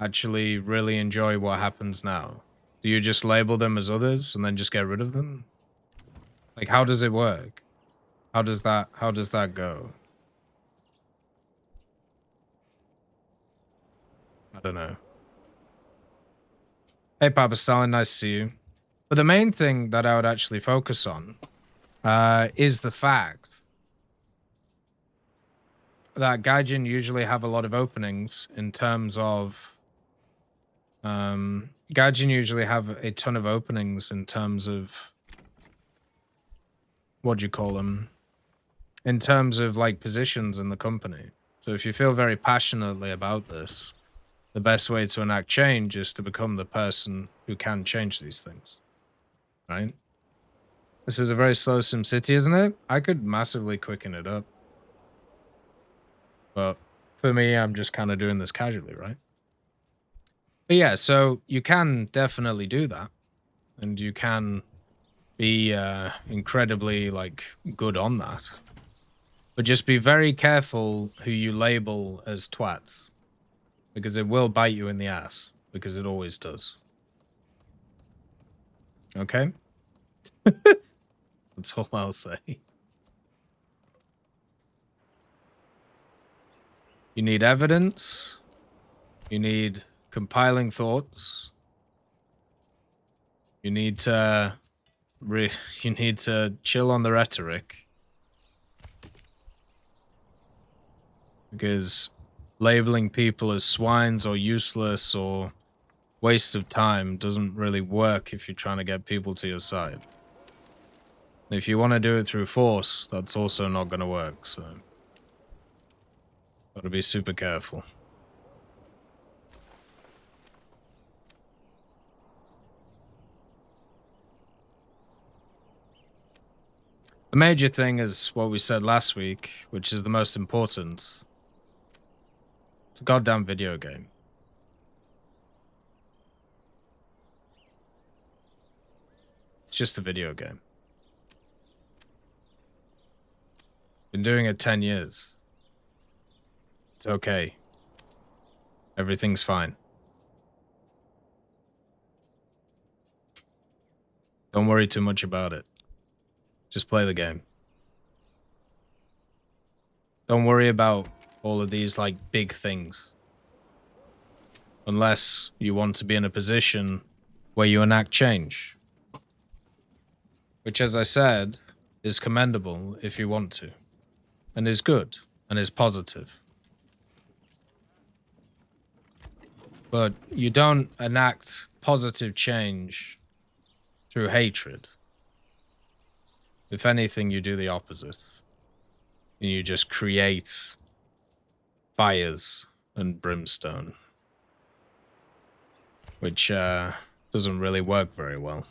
actually really enjoy what happens now? Do you just label them as others and then just get rid of them? Like, how does it work? How does that go? I don't know. Hey, Papa Stalin, nice to see you. But the main thing that I would actually focus on is the fact that Gaijin usually have a lot of openings in terms of... Gaijin usually have a ton of openings in terms of... What do you call them? In terms of, like, positions in the company. So if you feel very passionately about this, the best way to enact change is to become the person who can change these things. Right? This is a very slow SimCity, isn't it? I could massively quicken it up. But for me, I'm just kind of doing this casually, right? But yeah, so you can definitely do that. And you can be incredibly, like, good on that. But just be very careful who you label as twats. Because it will bite you in the ass. Because it always does. Okay? That's all I'll say. You need evidence. You need compiling thoughts. You need to chill on the rhetoric. Because labeling people as swines or useless or waste of time doesn't really work if you're trying to get people to your side. If you want to do it through force, that's also not going to work, so... Gotta be super careful. The major thing is what we said last week, which is the most important. It's a goddamn video game. It's just a video game. Been doing it 10 years. It's okay. Everything's fine. Don't worry too much about it. Just play the game. Don't worry about all of these, like, big things. Unless you want to be in a position where you enact change. Which, as I said, is commendable if you want to. And is good. And is positive. But you don't enact positive change through hatred. If anything, you do the opposite. And you just create fires and brimstone. Which doesn't really work very well.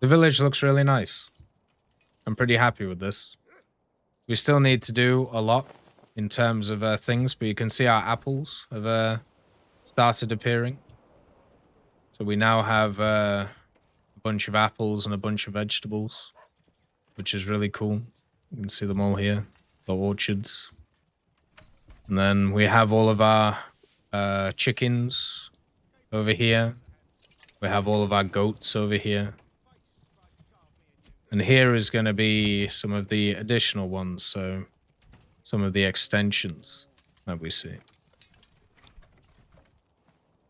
The village looks really nice. I'm pretty happy with this. We still need to do a lot in terms of things, but you can see our apples have started appearing. So we now have a bunch of apples and a bunch of vegetables, which is really cool. You can see them all here, the orchards. And then we have all of our chickens over here. We have all of our goats over here. And here is going to be some of the additional ones, so some of the extensions that we see.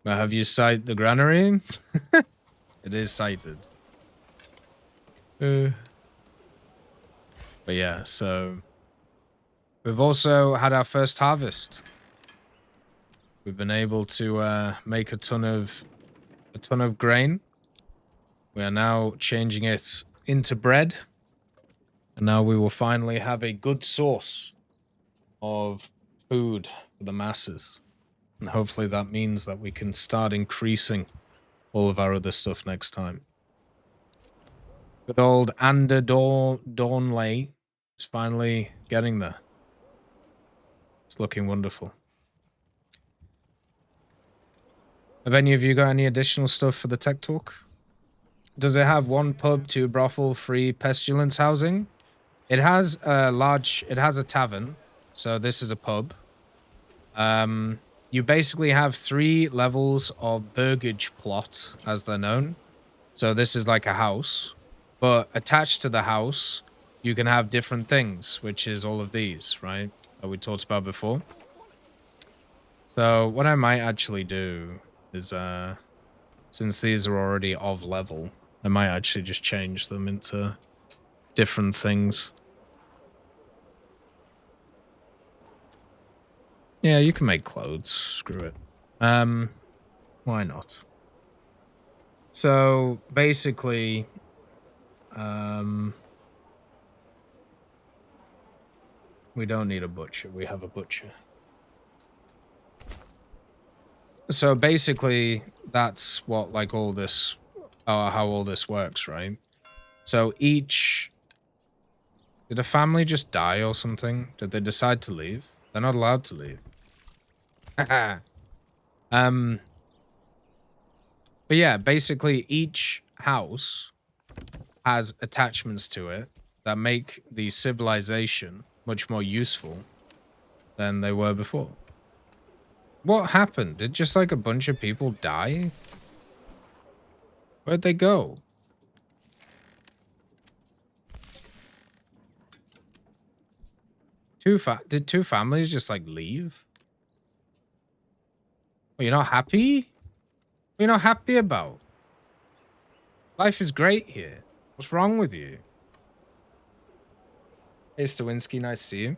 Now, have you sighted the granary? It is sighted. But yeah, so we've also had our first harvest. We've been able to make a ton of grain. We are now changing it into bread, and now we will finally have a good source of food for the masses, and hopefully that means that we can start increasing all of our other stuff next time. Good old Ander Dawnley is finally getting there. It's looking wonderful. Have any of you got any additional stuff for the tech talk? Does it have 1 pub, 2 brothel, 3 pestilence housing? It has a tavern. So this is a pub. You basically have 3 levels of burgage plot, as they're known. So this is like a house. But attached to the house, you can have different things, which is all of these, right? That we talked about before. So what I might actually do is, since these are already of level, I might actually just change them into different things. Yeah, you can make clothes. Screw it. Why not? So basically, we don't need a butcher. We have a butcher. So basically, that's what like all this, how all this works, right? So each, did a family just die or something? Did they decide to leave? They're not allowed to leave. But yeah, basically each house has attachments to it that make the civilization much more useful than they were before. What happened? Did just like a bunch of people die? Where'd they go? Did 2 families just like leave? Well, you're not happy? What are you not happy about? Life is great here. What's wrong with you? Hey, Stawinski, nice to see you.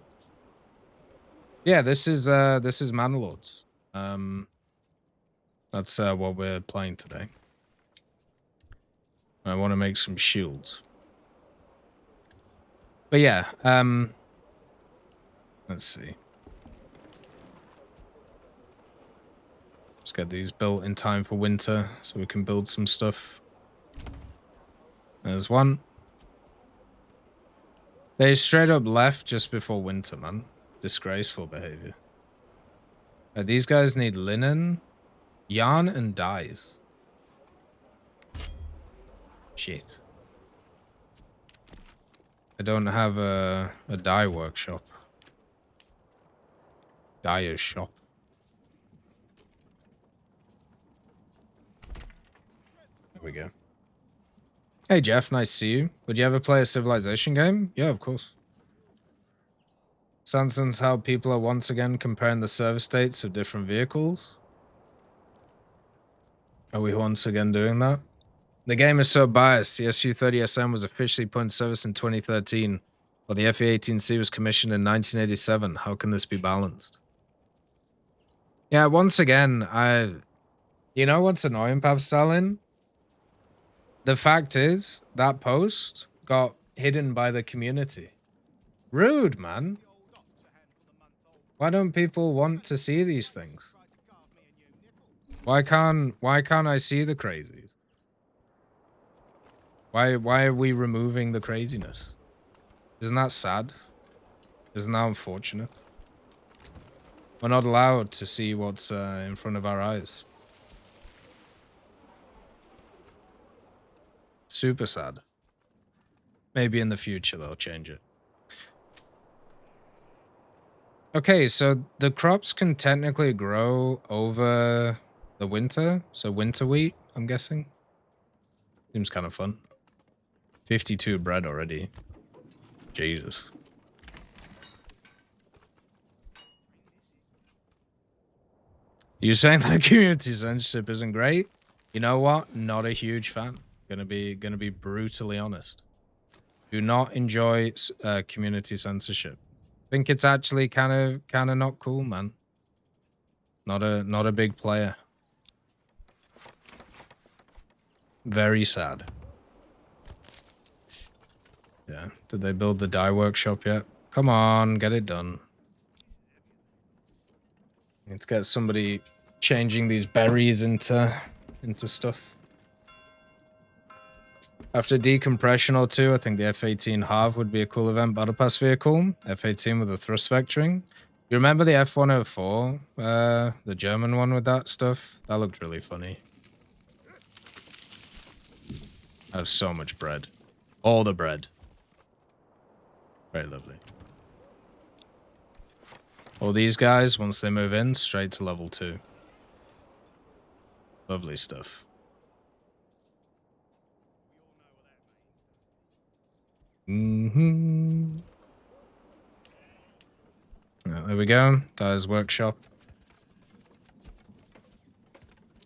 Yeah, this is Manlords. That's what we're playing today. I want to make some shields. But yeah, let's see. Let's get these built in time for winter so we can build some stuff. There's one. They straight up left just before winter, man. Disgraceful behavior. These guys need linen, yarn, and dyes. Shit. I don't have a dye workshop. Dyer's shop. There we go. Hey Jeff, nice to see you. Would you ever play a Civilization game? Yeah, of course. Sanson's how people are once again comparing the service states of different vehicles. Are we once again doing that? The game is so biased. The Su-30SM was officially put in service in 2013, while the FE-18C was commissioned in 1987. How can this be balanced? Yeah, once again, you know what's annoying, Pab Stalin? The fact is, that post got hidden by the community. Rude, man. Why don't people want to see these things? Why can't I see the crazies? Why are we removing the craziness? Isn't that sad? Isn't that unfortunate? We're not allowed to see what's in front of our eyes. Super sad. Maybe in the future they'll change it. Okay, so the crops can technically grow over the winter. So winter wheat, I'm guessing. Seems kind of fun. 52 bread already. Jesus. You saying that community censorship isn't great? You know what? Not a huge fan. Gonna be brutally honest. Do not enjoy community censorship. Think it's actually kind of not cool, man. Not a big player. Very sad. Yeah. Did they build the dye workshop yet? Come on, get it done. Let's get somebody changing these berries into stuff. After decompression or two, I think the F-18 Harv would be a cool event battle pass vehicle. F-18 with a thrust vectoring. You remember the F-104? The German one with that stuff? That looked really funny. I have so much bread. All the bread. Very lovely. All these guys, once they move in, straight to level 2. Lovely stuff. Mm-hmm. There we go. Dyer's workshop.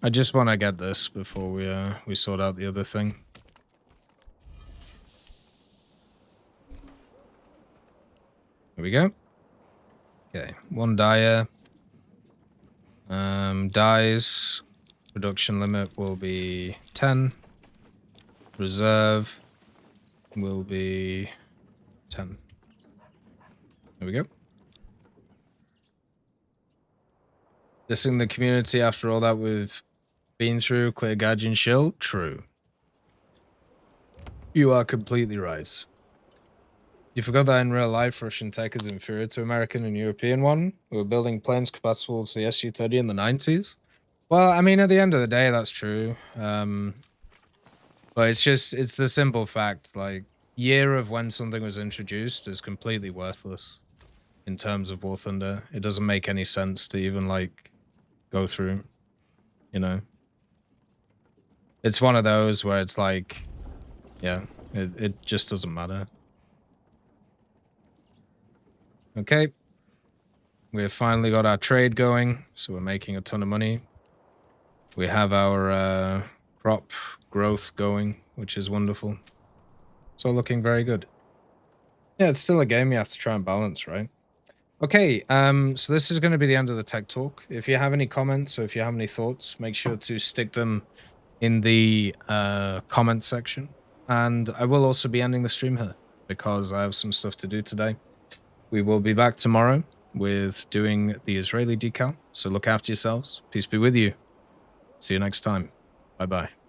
I just want to get this before we sort out the other thing. There we go. Okay, 1 dyer. Dyes. Production limit will be 10. Reserve will be 10. There we go. Dissing the community after all that we've been through, clear Gaijin shield? True. You are completely right. You forgot that in real life, Russian tech is inferior to American and European one. We were building planes compatible to the Su-30 in the 90s. Well, I mean, at the end of the day, that's true. But it's the simple fact, like, year of when something was introduced is completely worthless in terms of War Thunder. It doesn't make any sense to even, like, go through, you know? It's one of those where it's like, yeah, it just doesn't matter. Okay. We've finally got our trade going, so we're making a ton of money. We have our crop growth going, which is wonderful. It's all looking very good. Yeah, it's still a game you have to try and balance, right? Okay, so this is going to be the end of the tech talk. If you have any comments or if you have any thoughts, make sure to stick them in the comment section. And I will also be ending the stream here because I have some stuff to do today. We will be back tomorrow with doing the Israeli decal. So look after yourselves. Peace be with you. See you next time. Bye-bye.